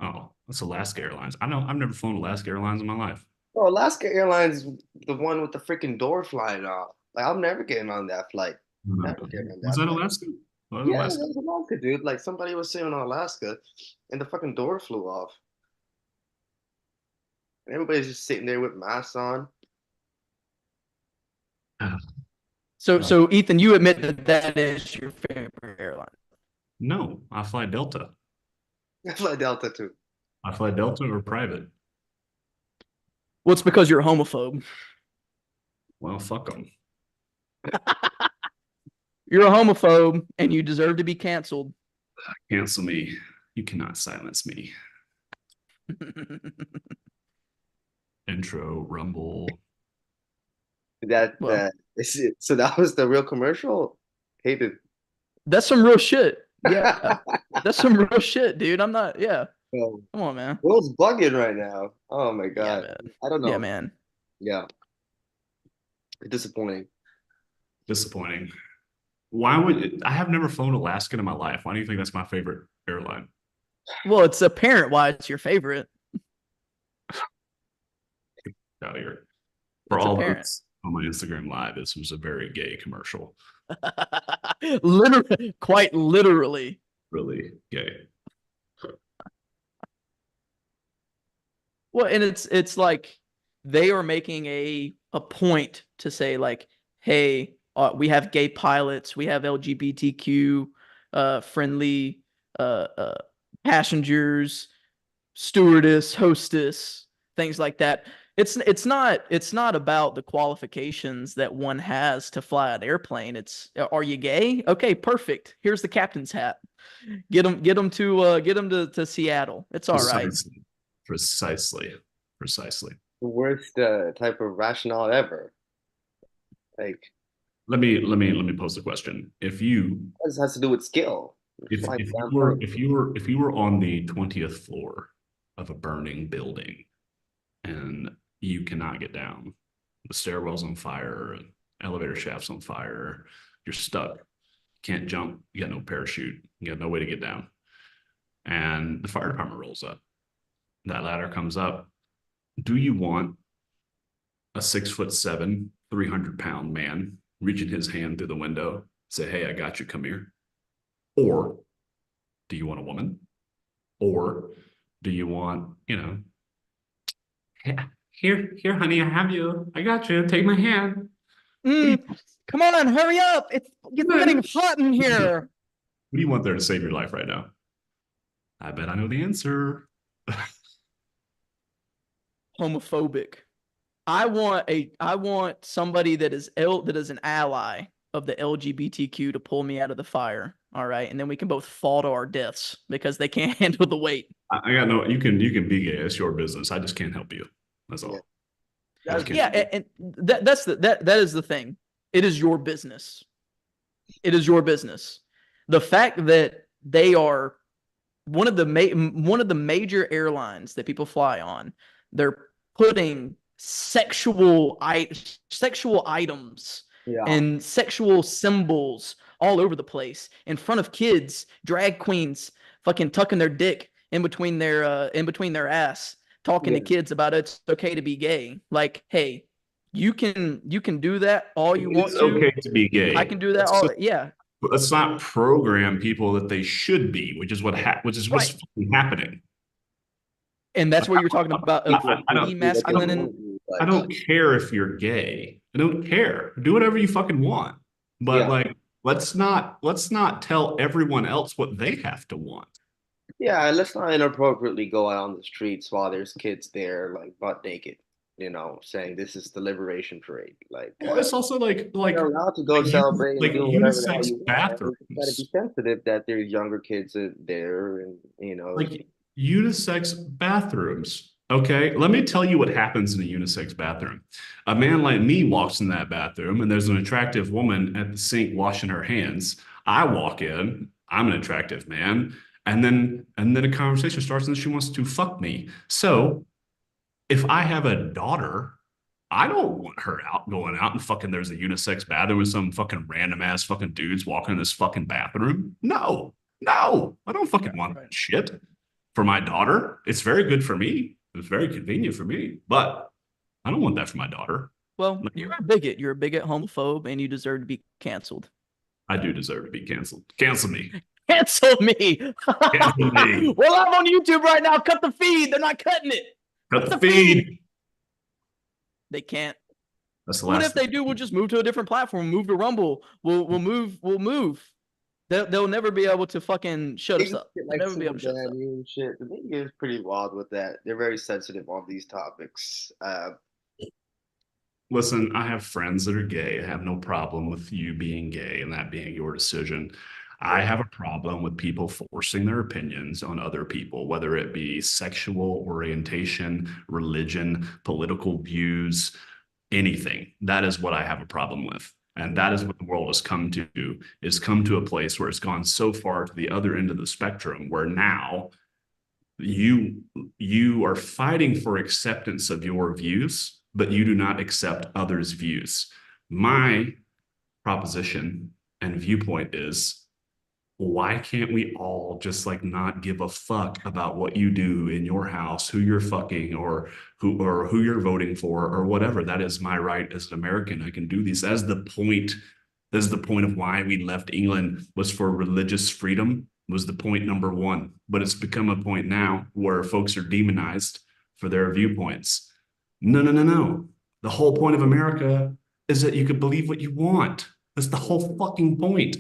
Oh, that's Alaska Airlines. I know I've never flown Alaska Airlines in my life. Oh, Alaska Airlines, the one with the freaking door flying off. Like, I'm never getting on that flight. Never getting on Was that that flight. Alaska? Was Yeah, Alaska? that was Alaska, dude. Like somebody was sitting on Alaska, and the fucking door flew off. And everybody's just sitting there with masks on. So Ethan, you admit that that is your favorite airline. No, I fly Delta. I fly Delta too. I fly Delta or private. Well, it's because you're a homophobe. Well, fuck them. You're a homophobe, and you deserve to be canceled. Cancel me. You cannot silence me. Intro, Rumble. That is it. So that was the real commercial. Hated. That's some real shit. Yeah, that's some real shit, dude. I'm not. Yeah, Oh, come on, man. world's bugging right now. Oh my Yeah, God. man. I don't know. Yeah, man. Yeah. Disappointing. Disappointing. Why would I have never flown Alaska in my life? Why do you think that's my favorite airline? Well, it's apparent why it's your favorite. Out here. For It's all apparent. those on my Instagram live, this was a very gay commercial. Literally, quite literally. Really gay. Well, and it's like they are making a point to say like, hey, we have gay pilots, we have LGBTQ friendly passengers, stewardess, hostess, things like that. It's not about the qualifications that one has to fly an airplane. It's, are you gay? Okay, perfect. Here's the captain's hat. Get them to Seattle. It's all right. Precisely. The worst type of rationale ever. Like, Let me pose the question. If you this has to do with skill. if Flying if damn you were plane. if you were on the 20th floor of a burning building and you cannot get down, the stairwell's on fire, elevator shaft's on fire, you're stuck, can't jump, you got no parachute, you got no way to get down, and the fire department rolls up, that ladder comes up, do you want a 6'7", 300-pound man reaching his hand through the window, say, hey, I got you, come here? Or do you want a woman? Or do you want, here, honey, I have you. I got you. Take my hand. Come on, hurry up. It's getting hot in here. What do you want there to save your life right now? I bet I know the answer. Homophobic. I want somebody that is an ally of the LGBTQ to pull me out of the fire. All right, and then we can both fall to our deaths because they can't handle the weight. I got no. You can be gay. It's your business. I just can't help you. That's all. Yeah, and that is the thing. It is your business. It is your business. The fact that they are one of the major airlines that people fly on, they're putting sexual items and sexual symbols all over the place in front of kids, drag queens, fucking tucking their dick in between their ass, talking to kids about it's okay to be gay. Like, hey, you can do that all you want to. It's okay to be gay. I can do that all. Yeah. Let's not program people that they should be, which is what's fucking happening. And that's what you're talking about. Masculine. I don't care if you're gay. I don't care. Do whatever you fucking want. But let's not tell everyone else what they have to want. Yeah, let's not inappropriately go out on the streets while there's kids there, like butt naked, saying this is the liberation parade. Well, it's also You're allowed to go like you celebrate and like do whatever the hell unisex you want. Man. You just gotta bathrooms. be sensitive that there's younger kids there, and Like unisex bathrooms. Okay, let me tell you what happens in a unisex bathroom. A man like me walks in that bathroom, and there's an attractive woman at the sink washing her hands. I walk in, I'm an attractive man, and then a conversation starts, and she wants to fuck me. So if I have a daughter, I don't want her out going out and fucking there's a unisex bathroom with some fucking random ass fucking dudes walking in this fucking bathroom. No, no, I don't fucking want that shit for my daughter. It's very good for me. It's very convenient for me, but I don't want that for my daughter. Well, you're a bigot. You're a bigot, homophobe, and you deserve to be canceled. I do deserve to be canceled. Cancel me. Cancel me. Cancel me. Well, I'm on YouTube right now. Cut the feed. They're not cutting it. Cut the feed. They can't. That's the What last if they do? We'll just move to a different platform. Move to Rumble. We'll move. We'll move. They'll never be able to fucking shut us up. They'll Like never be able to shut us up. and shit. The media is pretty wild with that. They're very sensitive on these topics. Listen, I have friends that are gay. I have no problem with you being gay and that being your decision. I have a problem with people forcing their opinions on other people, whether it be sexual orientation, religion, political views, anything. That is what I have a problem with. And that is what the world has come to do, is come to a place where it's gone so far to the other end of the spectrum, where now you are fighting for acceptance of your views, but you do not accept others' views. My proposition and viewpoint is, why can't we all just like not give a fuck about what you do in your house, who you're fucking, or who you're voting for, or whatever? That is my right as an American. I can do these. That's the point. That's the point of why we left England, was for religious freedom, was the point number one. But it's become a point now where folks are demonized for their viewpoints. No, no, no, no. The whole point of America is that you could believe what you want. That's the whole fucking point.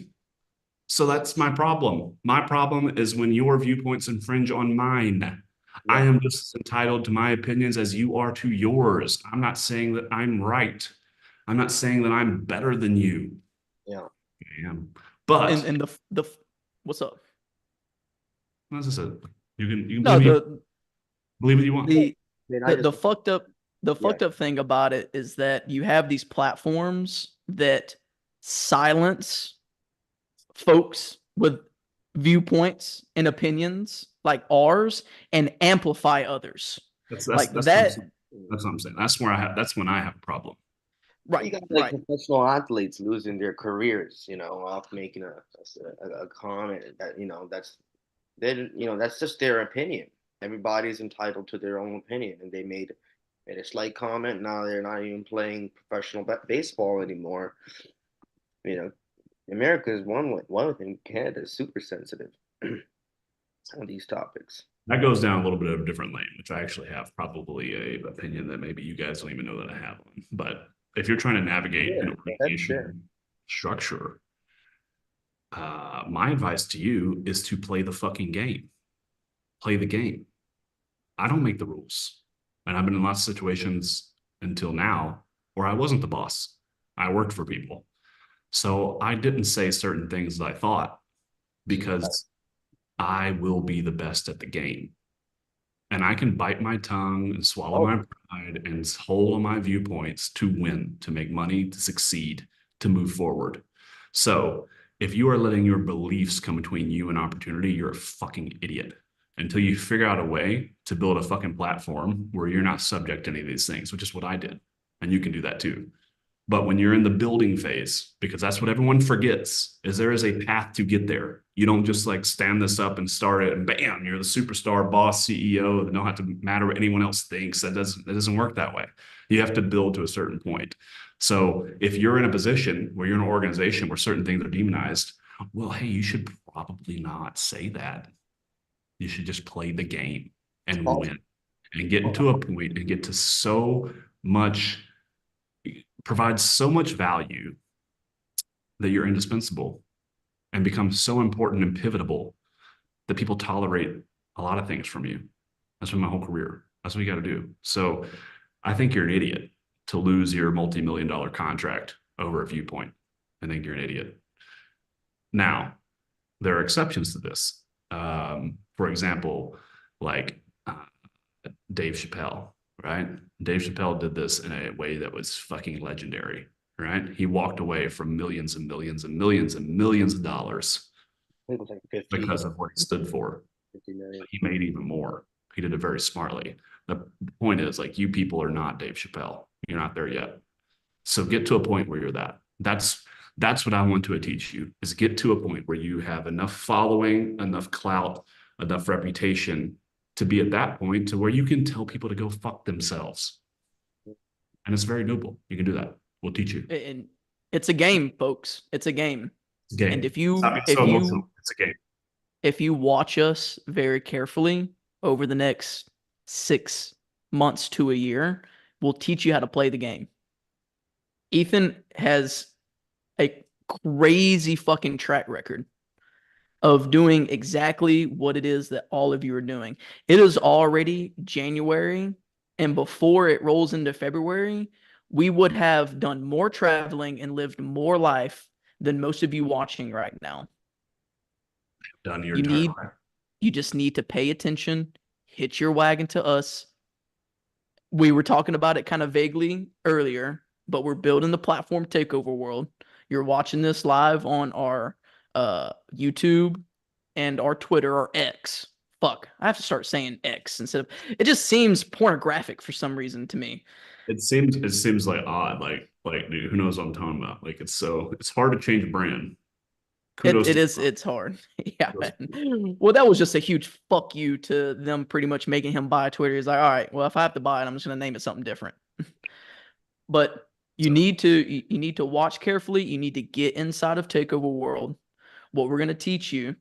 So that's my problem. My problem is when your viewpoints infringe on mine. I am just as entitled to my opinions as you are to yours. I'm not saying that I'm right. I'm not saying that I'm better than you. Yeah. I am. But And the what's up? as I said, you can No, believe what you want. the fucked up thing about it is that you have these platforms that silence folks with viewpoints and opinions like ours and amplify others. That's like that. that. That's what I'm saying. That's when I have a problem. You Right. got like Right. professional athletes losing their careers, off making a comment that that's just their opinion. Everybody's entitled to their own opinion, and they made a slight comment. Now they're not even playing professional baseball anymore. America is one thing. Canada is super sensitive on these topics. That goes down a little bit of a different lane, which I actually have probably a opinion that maybe you guys don't even know that I have on. But if you're trying to navigate an organization structure, my advice to you is to play the fucking game. Play the game. I don't make the rules. And I've been in lots of situations until now where I wasn't the boss. I worked for people. So I didn't say certain things that I thought because I will be the best at the game. And I can bite my tongue and swallow my pride and hold on my viewpoints to win, to make money, to succeed, to move forward. So if you are letting your beliefs come between you and opportunity, you're a fucking idiot. Until you figure out a way to build a fucking platform where you're not subject to any of these things, which is what I did. And you can do that too. But when you're in the building phase, because that's what everyone forgets, is there is a path to get there. You don't just like stand this up and start it and bam, you're the superstar boss CEO that don't have to matter what anyone else thinks. That doesn't work that way. You have to build to a certain point. So if you're in a position where you're in an organization where certain things are demonized, well, hey, you should probably not say that. You should just play the game and win and get to a point and get to so much, provide so much value that you're indispensable and become so important and pivotal that people tolerate a lot of things from you. That's been my whole career. That's what you got to do. So I think you're an idiot to lose your multi-million-dollar contract over a viewpoint. I think you're an idiot. Now, there are exceptions to this. For example, like Dave Chappelle, right? Dave Chappelle did this in a way that was fucking legendary, right? He walked away from millions and millions and millions and millions of dollars I think it was like 50, because of what he stood for. 50 million. He made even more. He did it very smartly. The point is, like, you people are not Dave Chappelle. You're not there yet. So get to a point where you're that. That's what I want to teach you, is get to a point where you have enough following, enough clout, enough reputation to be at that point to where you can tell people to go fuck themselves. And it's very noble. You can do that. We'll teach you. And it's a game, folks. It's a game. It's a game. And if you Stop being if so you emotional. It's a game. if you watch us very carefully over the next 6 months to a year, we'll teach you how to play the game. Ethan has a crazy fucking track record of doing exactly what it is that all of you are doing. It is already January, and before it rolls into February, we would have done more traveling and lived more life than most of you watching right now. Done your You entire need life. You just need to pay attention, hitch your wagon to us. We were talking about it kind of vaguely earlier, but we're building the platform takeover world. You're watching this live on our YouTube and our Twitter or X. Fuck, I have to start saying X instead of, it just seems pornographic for some reason to me. It seems like odd. Like, dude, who knows what I'm talking about? Like, it's hard to change a brand. Kudos to It's hard. Yeah, man. Well, that was just a huge fuck you to them pretty much making him buy Twitter. He's like, all right, well, if I have to buy it, I'm just gonna name it something different. But you need to watch carefully. You need to get inside of Takeover World. What we're gonna teach you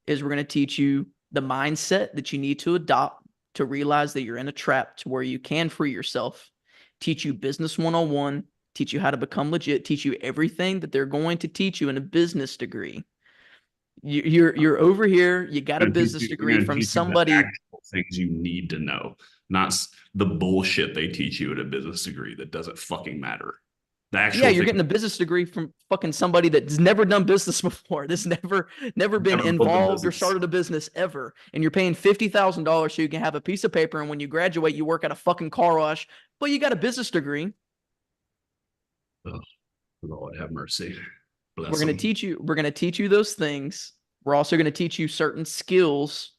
is we're gonna teach you the mindset that you need to adopt to realize that you're in a trap to where you can free yourself. Teach you business 101, teach you how to become legit, teach you everything that they're going to teach you in a business degree. You're over here, you got a business degree from somebody. Actual things you need to know, not the bullshit they teach you at a business degree that doesn't fucking matter. The actual Yeah, you're getting a business degree from fucking somebody that's never done business before. This never been Never built a involved or business. started a business ever. And you're paying $50,000 so you can have a piece of paper, and when you graduate, you work at a fucking car wash, but you got a business degree. Lord have mercy. Bless We're going to them. teach you. We're going to teach you those things. We're also going to teach you certain skills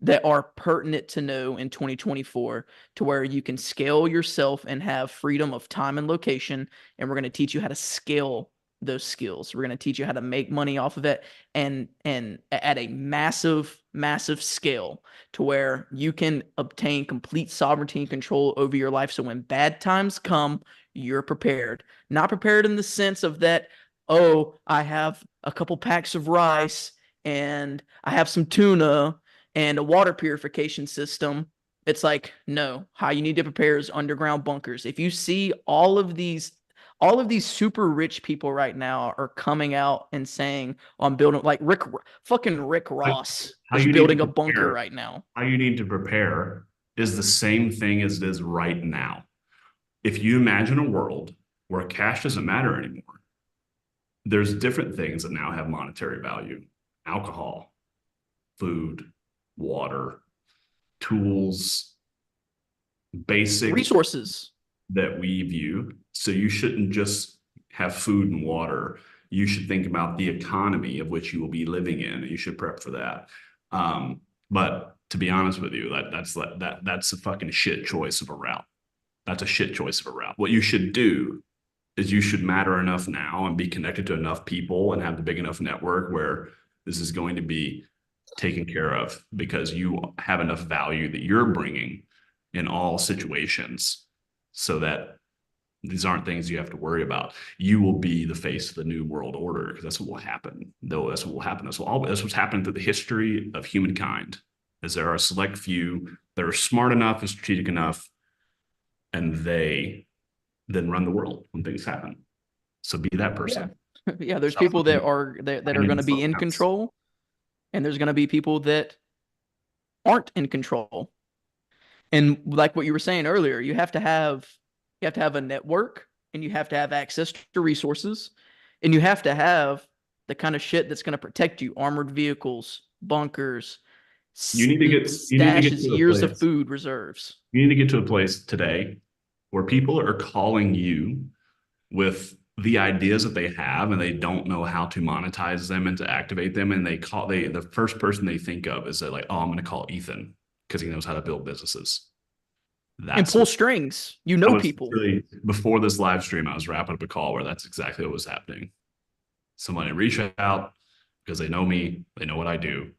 that are pertinent to know in 2024 to where you can scale yourself and have freedom of time and location. And we're going to teach you how to scale those skills. We're going to teach you how to make money off of it and at a massive, massive scale to where you can obtain complete sovereignty and control over your life. So when bad times come, you're prepared. Not prepared in the sense of that, oh, I have a couple packs of rice and I have some tuna and a water purification system. It's like, no, how you need to prepare is underground bunkers. If you see all of these super rich people right now are coming out and saying, oh, I'm building, like fucking Rick Ross How is you need building to a bunker prepare. right now. How you need to prepare is the same thing as it is right now. If you imagine a world where cash doesn't matter anymore, there's different things that now have monetary value: alcohol, food, water, tools, basic Resources. that we view. So you shouldn't just have food and water. You should think about the economy of which you will be living in. You should prep for that. But to be honest with you, that's a fucking shit choice of a route. That's a shit choice of a route. What you should do is you should matter enough now and be connected to enough people and have the big enough network where this is going to be taken care of because you have enough value that you're bringing in all situations so that these aren't things you have to worry about. You will be the face of the new world order because that's what will happen. Though that's what will happen. That's what's happened through the history of humankind. Is there are a select few that are smart enough and strategic enough, and they then run the world when things happen. So be that person. Yeah, there's Stop people that fucking are that are finding going to be in something else. control, and there's going to be people that aren't in control. And like what you were saying earlier, you have to have a network, and you have to have access to resources, and you have to have the kind of shit that's going to protect you: armored vehicles, bunkers, You need to get stashes, to a years of place. food reserves. You need to get to a place today where people are calling you with the ideas that they have and they don't know how to monetize them and to activate them. And the first person they think of is that like, oh, I'm going to call Ethan because he knows how to build businesses. And That's pull strings. You I know was people. really before this live stream, I was wrapping up a call where that's exactly what was happening. Somebody reach out because they know me, they know what I do.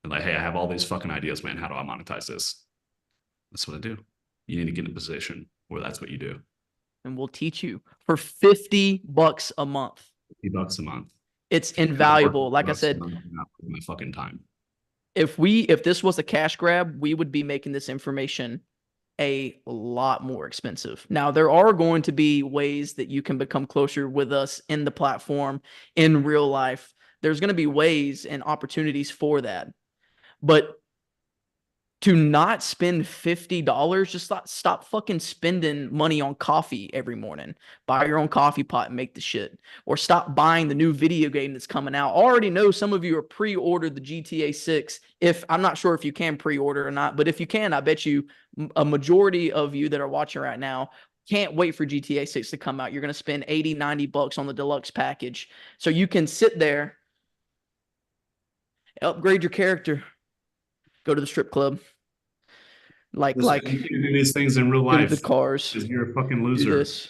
And like, hey, I have all these fucking ideas, man. How do I monetize this? That's what I do. You need to get in a position where that's what you do. And we'll teach you for $50 a month. $50 a month. It's invaluable. Like I $50 a said, month, not my fucking time. if this was a cash grab, we would be making this information a lot more expensive. Now, there are going to be ways that you can become closer with us in the platform in real life. There's going to be ways and opportunities for that. But to not spend $50, just stop fucking spending money on coffee every morning. Buy your own coffee pot and make the shit. Or stop buying the new video game that's coming out. I already know some of you are pre-ordered the GTA 6. If I'm not sure if you can pre-order or not, but if you can, I bet you a majority of you that are watching right now can't wait for GTA 6 to come out. You're going to spend 80, 90 bucks on the deluxe package. So you can sit there, upgrade your character, go to the strip club. Like You can do these things in real go to life the cars, because you're a fucking do loser. this.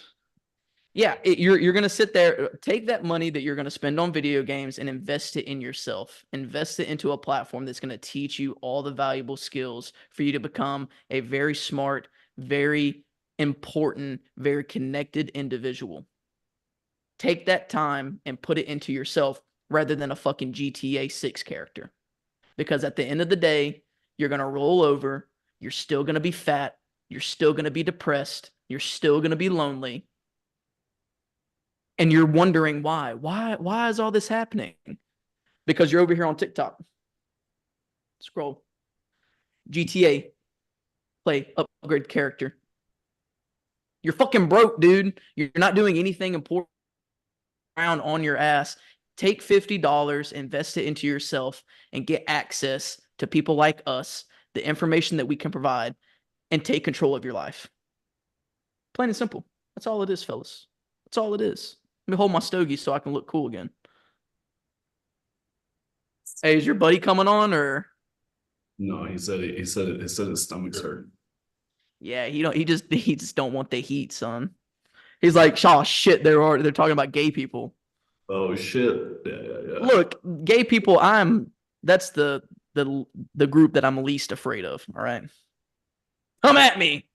Yeah, you're gonna sit there, take that money that you're gonna spend on video games and invest it in yourself. Invest it into a platform that's gonna teach you all the valuable skills for you to become a very smart, very important, very connected individual. Take that time and put it into yourself rather than a fucking GTA 6 character. Because at the end of the day, you're gonna roll over. You're still going to be fat. You're still going to be depressed. You're still going to be lonely. And you're wondering why. Why is all this happening? Because you're over here on TikTok. Scroll. GTA. Play. Upgrade character. You're fucking broke, dude. You're not doing anything important around on your ass. Take $50, invest it into yourself, and get access to people like us, the information that we can provide, and take control of your life. Plain and simple. That's all it is, fellas. That's all it is. Let me hold my stogie so I can look cool again. Hey, is your buddy coming on or? No, he said his stomach's hurt. Yeah, he just don't want the heat, son. He's like, oh shit, they're talking about gay people. Oh shit. Yeah. Look, gay people, that's the group that I'm least afraid of. All right. Come at me.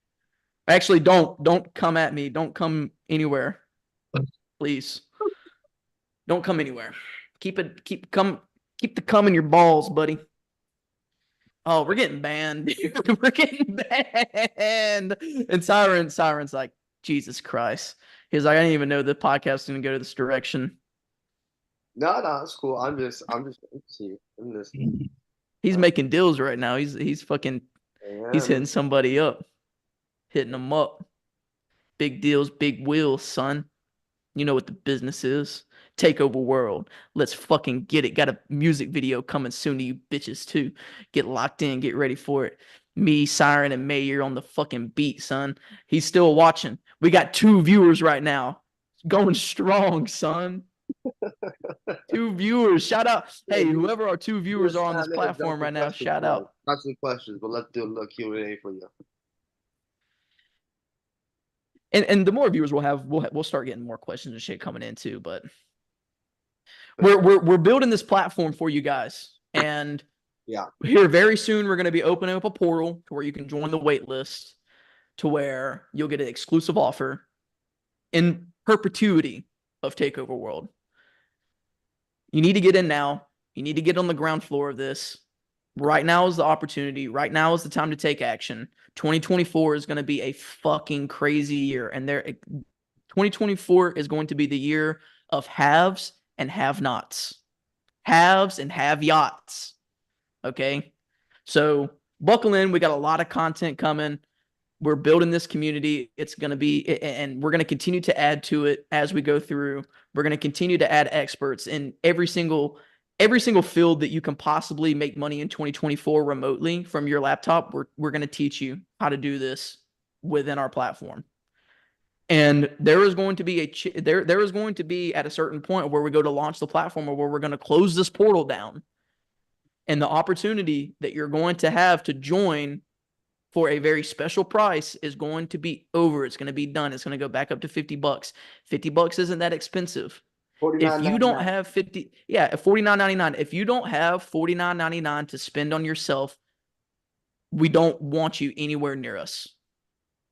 Actually, don't come at me. Don't come anywhere. Please. Don't come anywhere. Keep the cum in your balls, buddy. Oh, we're getting banned. We're getting banned. And Siren's like, Jesus Christ. He's like, I didn't even know the podcast was gonna go to this direction. No, it's cool. I'm just He's making deals right now. He's fucking he's hitting somebody up. Hitting them up. Big deals, big wheels, son. You know what the business is. Takeover World. Let's fucking get it. Got a music video coming soon to you bitches too. Get locked in. Get ready for it. Me, Siren, and Mayor on the fucking beat, son. He's still watching. We got 2 viewers right now. Going strong, son. 2 viewers. Shout out. Hey, whoever our 2 viewers are on this platform right now, shout out. Got some questions, but let's do a little Q&A for you. And the more viewers we'll have, we'll start getting more questions and shit coming in too. But we're building this platform for you guys, and yeah, here very soon we're going to be opening up a portal to where you can join the wait list, to where you'll get an exclusive offer in perpetuity of Takeover World. You need to get in now. You need to get on the ground floor of this. Right now is the opportunity. Right now is the time to take action. 2024 is going to be a fucking crazy year. And 2024 is going to be the year of haves and have-nots. Haves and have-yachts. Okay? So buckle in. We got a lot of content coming. We're building this community. It's going to be, and we're going to continue to add to it as we go through. We're going to continue to add experts in every single field that you can possibly make money in 2024 remotely from your laptop. We're going to teach you how to do this within our platform. And there is going to be there is going to be at a certain point where we go to launch the platform or where we're going to close this portal down. And the opportunity that you're going to have to join for a very special price is going to be over. It's going to be done. It's going to go back up to $50. $50 isn't that expensive. If you don't have 50, yeah, $49.99. If you don't have $49.99 to spend on yourself, we don't want you anywhere near us.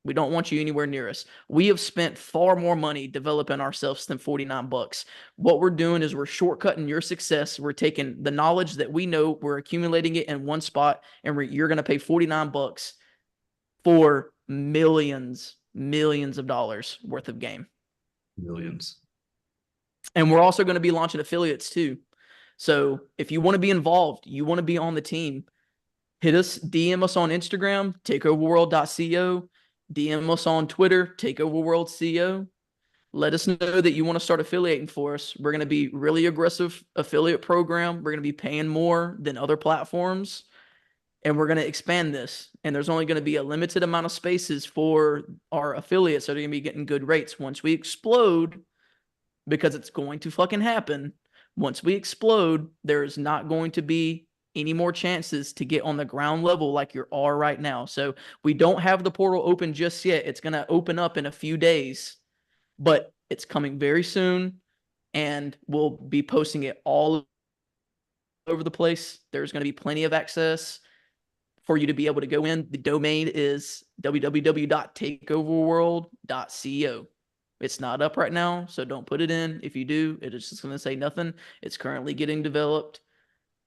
We don't want you anywhere near us. We have spent far more money developing ourselves than $49. What we're doing is we're shortcutting your success. We're taking the knowledge that we know, we're accumulating it in one spot, and you're going to pay $49 for millions of dollars worth of game. Millions. And we're also going to be launching affiliates too. So if you want to be involved, you want to be on the team, hit us, DM us on Instagram, takeoverworld.co, DM us on Twitter, takeoverworld.co. Let us know that you want to start affiliating for us. We're going to be really aggressive affiliate program. We're going to be paying more than other platforms. And we're going to expand this. And there's only going to be a limited amount of spaces for our affiliates that are going to be getting good rates. Once we explode, because it's going to fucking happen, once we explode, there is not going to be any more chances to get on the ground level like you are right now. So we don't have the portal open just yet. It's going to open up in a few days, but it's coming very soon. And we'll be posting it all over the place. There's going to be plenty of access for you to be able to go in. The domain is www.takeoverworld.co. It's not up right now, so don't put it in. If you do, it is just going to say nothing. It's currently getting developed,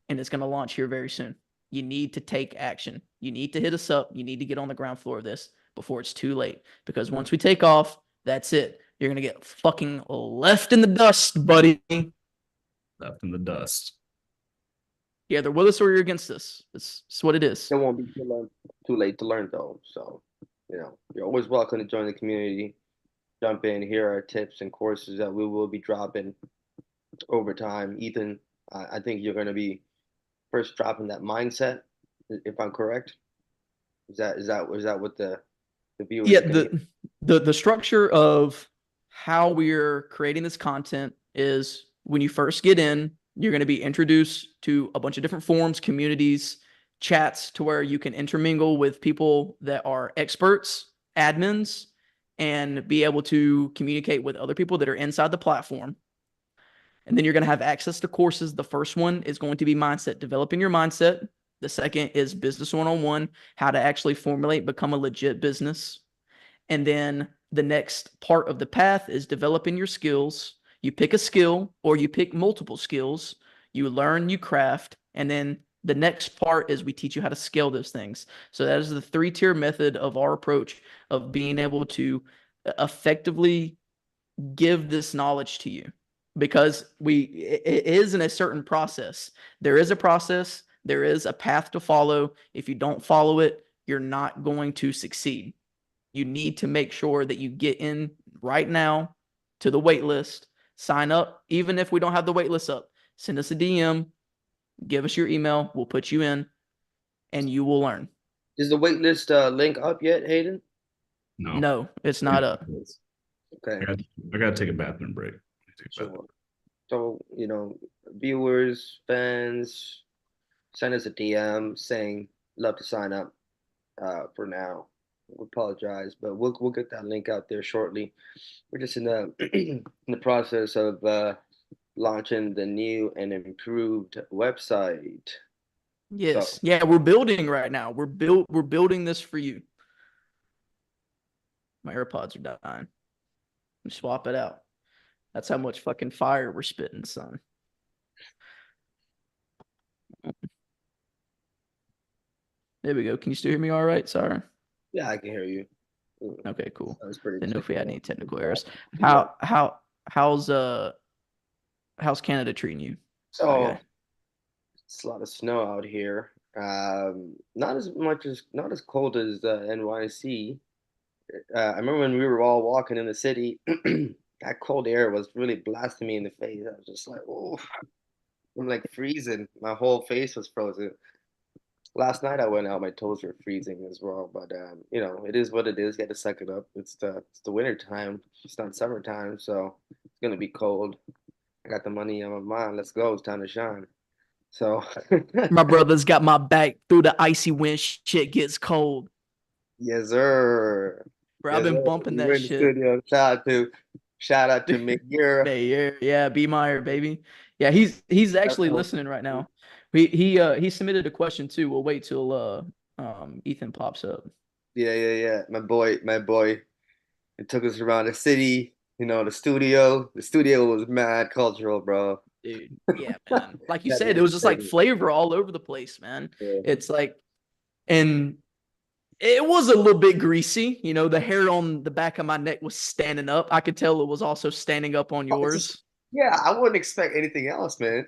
and it's going to launch here very soon. You need to take action. You need to hit us up. You need to get on the ground floor of this before it's too late. Because once we take off, that's it. You're going to get fucking left in the dust, buddy. Left in the dust. Yeah, they're with us or you're against us. It's what it is. It won't be too late to learn though. So, you're always welcome to join the community. Jump in. Here are tips and courses that we will be dropping over time. Ethan, I think you're going to be first dropping that mindset, if I'm correct. Is that what the viewers? Yeah, the structure of how we're creating this content is when you first get in, you're going to be introduced to a bunch of different forums, communities, chats to where you can intermingle with people that are experts, admins, and be able to communicate with other people that are inside the platform. And then you're going to have access to courses. The first one is going to be mindset, developing your mindset. The second is business one-on-one, how to actually formulate, become a legit business. And then the next part of the path is developing your skills. You pick a skill or you pick multiple skills. You learn, you craft, and then the next part is we teach you how to scale those things. So that is the 3-tier method of our approach of being able to effectively give this knowledge to you, because it is in a certain process. There is a process. There is a path to follow. If you don't follow it, you're not going to succeed. You need to make sure that you get in right now to the wait list, sign up. Even if we don't have the wait list up, send us a DM, give us your email. We'll put you in and you will learn. Is the wait list link up yet, Hayden? No, it's not up. Okay. I gotta take a bathroom break. Sure. So, viewers, fans, send us a DM saying love to sign up for now. We apologize, but we'll get that link out there shortly. We're just in the in the process of launching the new and improved website. Yes. Yeah, we're building right now. We're building this for you. My AirPods are dying. Swap it out. That's how much fucking fire we're spitting, son. There we go. Can you still hear me all right? Sorry. Yeah, I can hear you. Okay, cool. That was pretty Didn't know if we had chill. any technical errors. How's Canada treating you? My So guy. it's a lot of snow out here. Not as much as not as cold as NYC. I remember when we were all walking in the city, that cold air was really blasting me in the face. I was just like, oh, I'm like freezing. My whole face was frozen. Last night I went out, my toes were freezing as well. But you know, it is what it is. Got to suck it up. It's the winter time. It's not summertime, so it's gonna be cold. I got the money on my mind. Let's go. It's time to shine. So My brother's got my back through the icy wind. Shit gets cold. yes, sir. Bro, I've Yes, been sir. bumping We were that in the shit. studio. Shout out to Miguel. Mayer, yeah, B Meyer, baby. Yeah, he's actually listening right now. He submitted a question too. We'll wait till Ethan pops up. Yeah. My boy. It took us around the city. You know, the studio. The studio was mad cultural, bro. Dude, yeah, man. Like you That said, it is was just like crazy. flavor all over the place, man. Yeah. It's like, and it was a little bit greasy. You know, the hair on the back of my neck was standing up. I could tell it was also standing up on Oh, it's just, yours. yeah, I wouldn't expect anything else, man.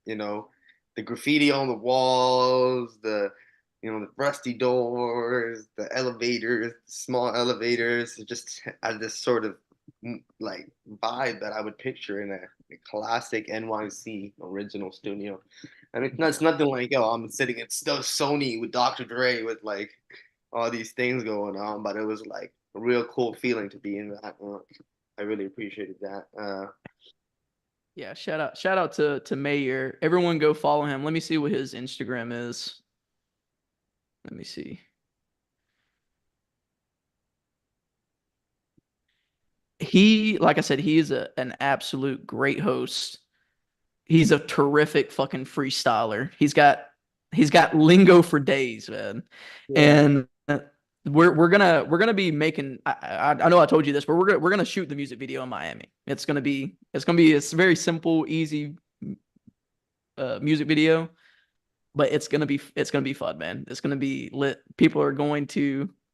You know, the graffiti on the walls, the rusty doors, the elevators, small elevators, it just had this sort of like vibe that I would picture in a classic NYC original studio. I mean, it's nothing like, yo, I'm sitting at Sony with Dr. Dre with like all these things going on, but it was like a real cool feeling to be in that. I really appreciated that. Yeah, shout out to Mayer. Everyone go follow him. Let me see what his Instagram is. Let me see. He, like I said, he is an absolute great host. He's a terrific fucking freestyler. He's got lingo for days, man. Yeah. And we're gonna be making. I know I told you this, but we're gonna shoot the music video in Miami. It's very simple, easy music video, but it's gonna be fun, man. It's gonna be lit.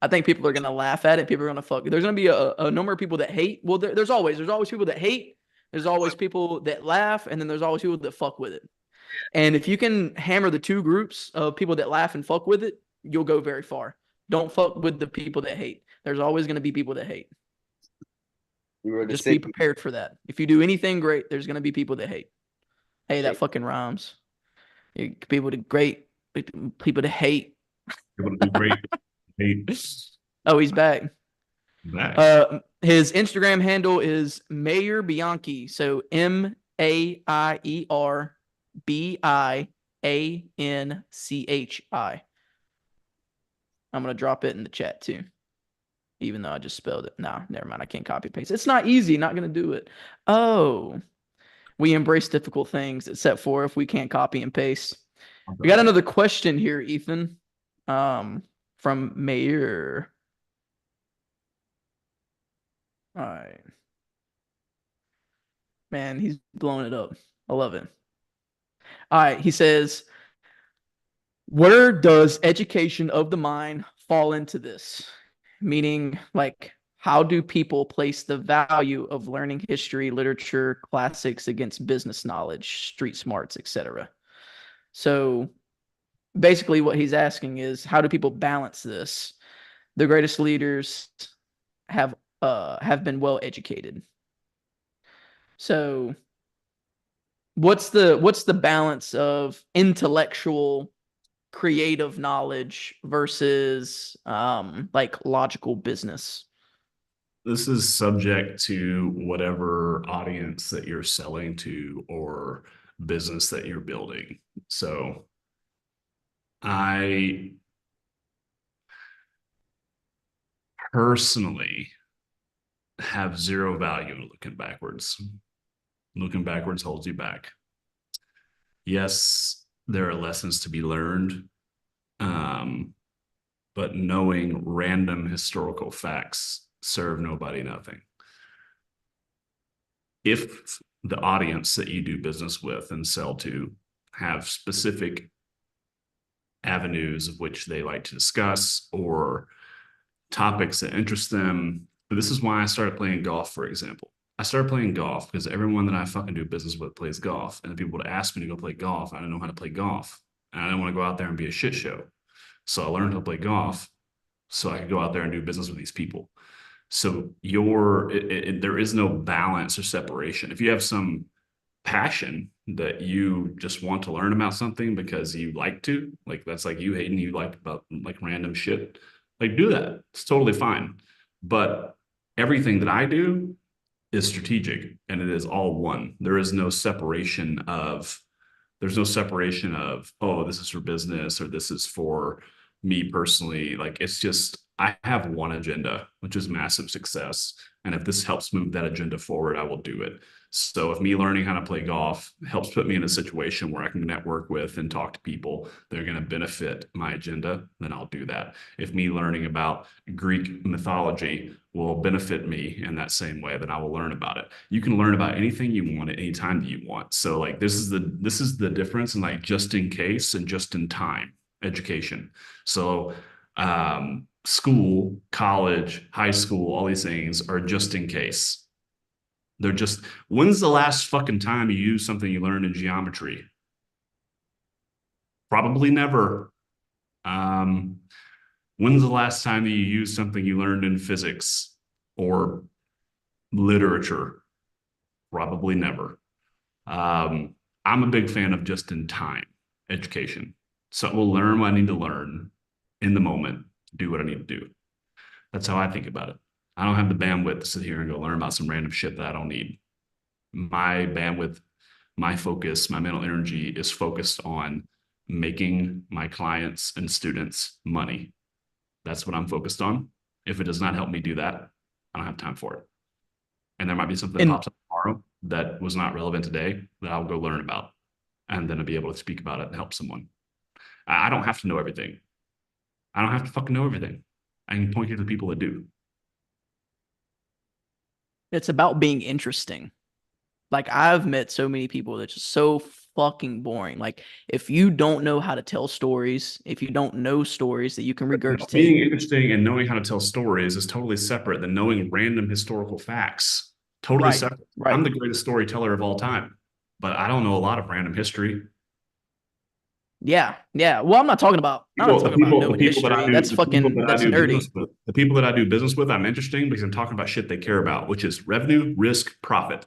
I think people are gonna laugh at it. People are gonna fuck. There's gonna be a number of people that hate. Well, there's always people that hate. There's always people that laugh, and then there's always people that fuck with it. And if you can hammer the two groups of people that laugh and fuck with it, you'll go very far. Don't fuck with the people that hate. There's always gonna be people that hate. We were the Just be city. prepared for that. If you do anything great, there's gonna be people that hate. Hey, that Shake. fucking rhymes. People to great, people to hate. Able to do great. Hey, Oh, he's back. back. His Instagram handle is Mayor Bianchi. So MAIER BIANCHI. I'm gonna drop it in the chat too, even though I just spelled it. Nah, never mind. I can't copy paste. It's not easy. Not gonna do it. Oh, we embrace difficult things, except for if we can't copy and paste. We got another question here, Ethan. From Mayor. All right. Man, he's blowing it up. I love it. All right. He says, where does education of the mind fall into this? Meaning, like, how do people place the value of learning history, literature, classics against business knowledge, street smarts, etc.? So basically what he's asking is, how do people balance this? The greatest leaders have been well educated. So what's the balance of intellectual creative knowledge versus like logical business? This is subject to whatever audience that you're selling to or business that you're building. So I personally have zero value in looking backwards. Looking backwards holds you back. Yes, there are lessons to be learned, but knowing random historical facts serve nobody nothing. If the audience that you do business with and sell to have specific avenues of which they like to discuss or topics that interest them. But this is why I started playing golf, for example. I started playing golf because everyone that I fucking do business with plays golf. And the people would ask me to go play golf. I don't know how to play golf. And I didn't want to go out there and be a shit show. So I learned how to play golf so I could go out there and do business with these people. So there is no balance or separation. If you have some passion that you just want to learn about something because you like to, like that's like you, Hayden, you like about like random shit, like do that. It's totally fine. But everything that I do is strategic and it is all one. There's no separation of, oh, this is for business or this is for me personally. Like it's just, I have one agenda, which is massive success. And if this helps move that agenda forward, I will do it. So if me learning how to play golf helps put me in a situation where I can network with and talk to people that are going to benefit my agenda, then I'll do that. If me learning about Greek mythology will benefit me in that same way, then I will learn about it. You can learn about anything you want at any time that you want. So like this is the difference in like just in case and just in time education. So school, college, high school, all these things are just in case. They're just, when's the last fucking time you used something you learned in geometry? Probably never. When's the last time you used something you learned in physics or literature? Probably never. I'm a big fan of just in time education. So we'll learn what I need to learn in the moment, do what I need to do. That's how I think about it. I don't have the bandwidth to sit here and go learn about some random shit that I don't need. My bandwidth, my focus, my mental energy is focused on making my clients and students money. That's what I'm focused on. If it does not help me do that, I don't have time for it. And there might be something that And pops up tomorrow that was not relevant today that I'll go learn about. And then I'll be able to speak about it and help someone. I don't have to know everything. I don't have to fucking know everything. I can point you to the people that do. it's about being interesting. Like I've met so many people that's just so fucking boring. Like if you don't know how to tell stories, if you don't know stories that you can Being regurgitate, interesting and knowing how to tell stories is totally separate than knowing random historical facts. Totally right, separate. right. I'm the greatest storyteller of all time, but I don't know a lot of random history. Yeah, yeah. Well, I'm not talking about knowing history. That's fucking that's nerdy. The people that I do business with, I'm interesting because I'm talking about shit they care about, which is revenue, risk, profit.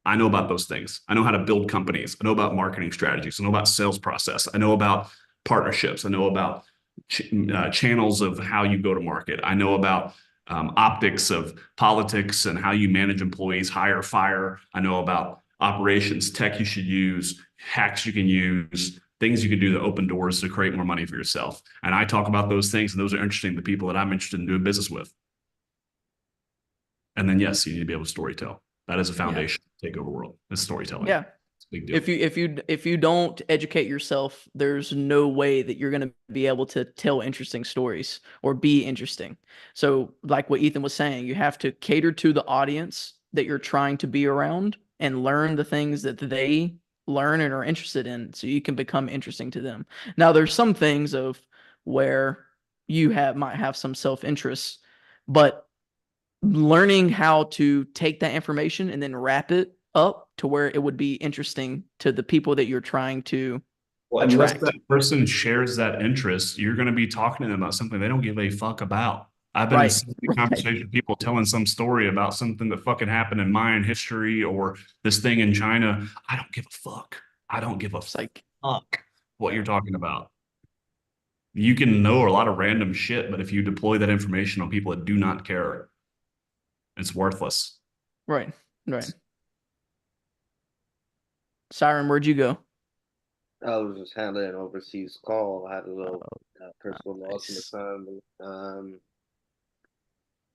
I know about those things. I know how to build companies. I know about marketing strategies. I know about sales process. I know about partnerships. I know about channels of how you go to market. I know about optics of politics and how you manage employees, hire, fire. I know about operations, tech you should use, hacks you can use, things you can do to open doors to create more money for yourself. And I talk about those things, and those are interesting to people that I'm interested in doing business with. And then, yes, you need to be able to storytell. That is a foundation to take over world. It's storytelling. Yeah. It's a big deal. If you don't educate yourself, there's no way that you're going to be able to tell interesting stories or be interesting. So like what Ethan was saying, you have to cater to the audience that you're trying to be around and learn the things that they learn and are interested in so you can become interesting to them. Now there's some things of where you might have some self-interest, but learning how to take that information and then wrap it up to where it would be interesting to the people that you're trying to Unless attract. that person shares that interest, you're going to be talking to them about something they don't give a fuck about. I've been in Right. so many conversations with people telling some story about something that fucking happened in Mayan history or this thing in China. I don't give a fuck. I don't give a It's like, fuck what you're talking about. You can know a lot of random shit, but if you deploy that information on people that do not care, it's worthless. right, right. Siren, where'd you go? I was just handling an overseas call. I had a little personal loss in the Nice. family.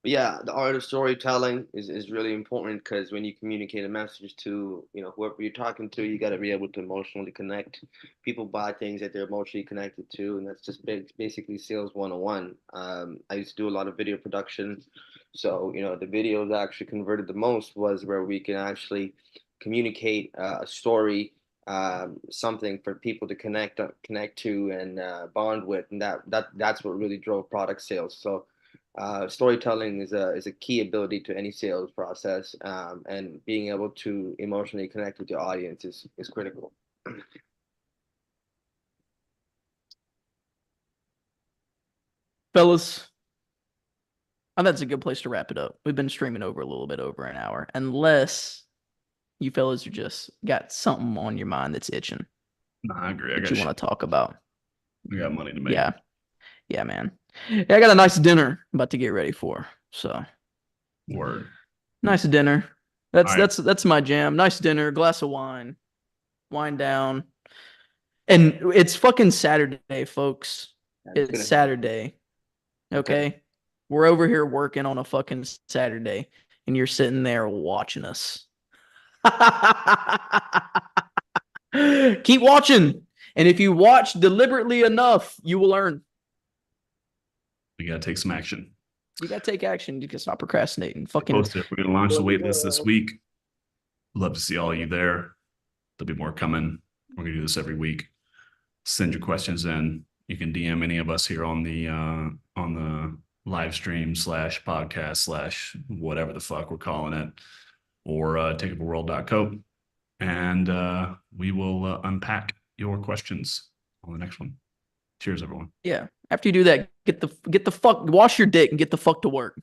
But yeah, the art of storytelling is really important because when you communicate a message to, whoever you're talking to, you got to be able to emotionally connect. People buy things that they're emotionally connected to, and that's just basically sales 101. I used to do a lot of video production, so the videos that actually converted the most was where we can actually communicate a story something for people to connect to and bond with, and that's what really drove product sales. So storytelling is a key ability to any sales process, and being able to emotionally connect with your audience is critical. Fellas, I think that's a good place to wrap it up. We've been streaming over a little bit over an hour, unless you fellas are just got something on your mind that's itching Nah, I agree. that you want to talk about. We got money to make. Yeah. Yeah, man. Yeah, I got a nice dinner I'm about to get ready for. So Word. nice dinner. That's All right. that's my jam. Nice dinner, glass of wine, wind down. And it's fucking Saturday, folks. It's Saturday. Okay. We're over here working on a fucking Saturday, and you're sitting there watching us. Keep watching. And if you watch deliberately enough, you will learn. We gotta take some action. You gotta take action. You can stop procrastinating. Fucking We're gonna launch the wait list this week. Love to see all of you there. There'll be more coming. We're gonna do this every week. Send your questions in. You can DM any of us here on the live stream / podcast / whatever the fuck we're calling it, or takeoverworld.co, and we will unpack your questions on the next one. Cheers, everyone. yeah. After you do that, get the fuck, wash your dick and get the fuck to work.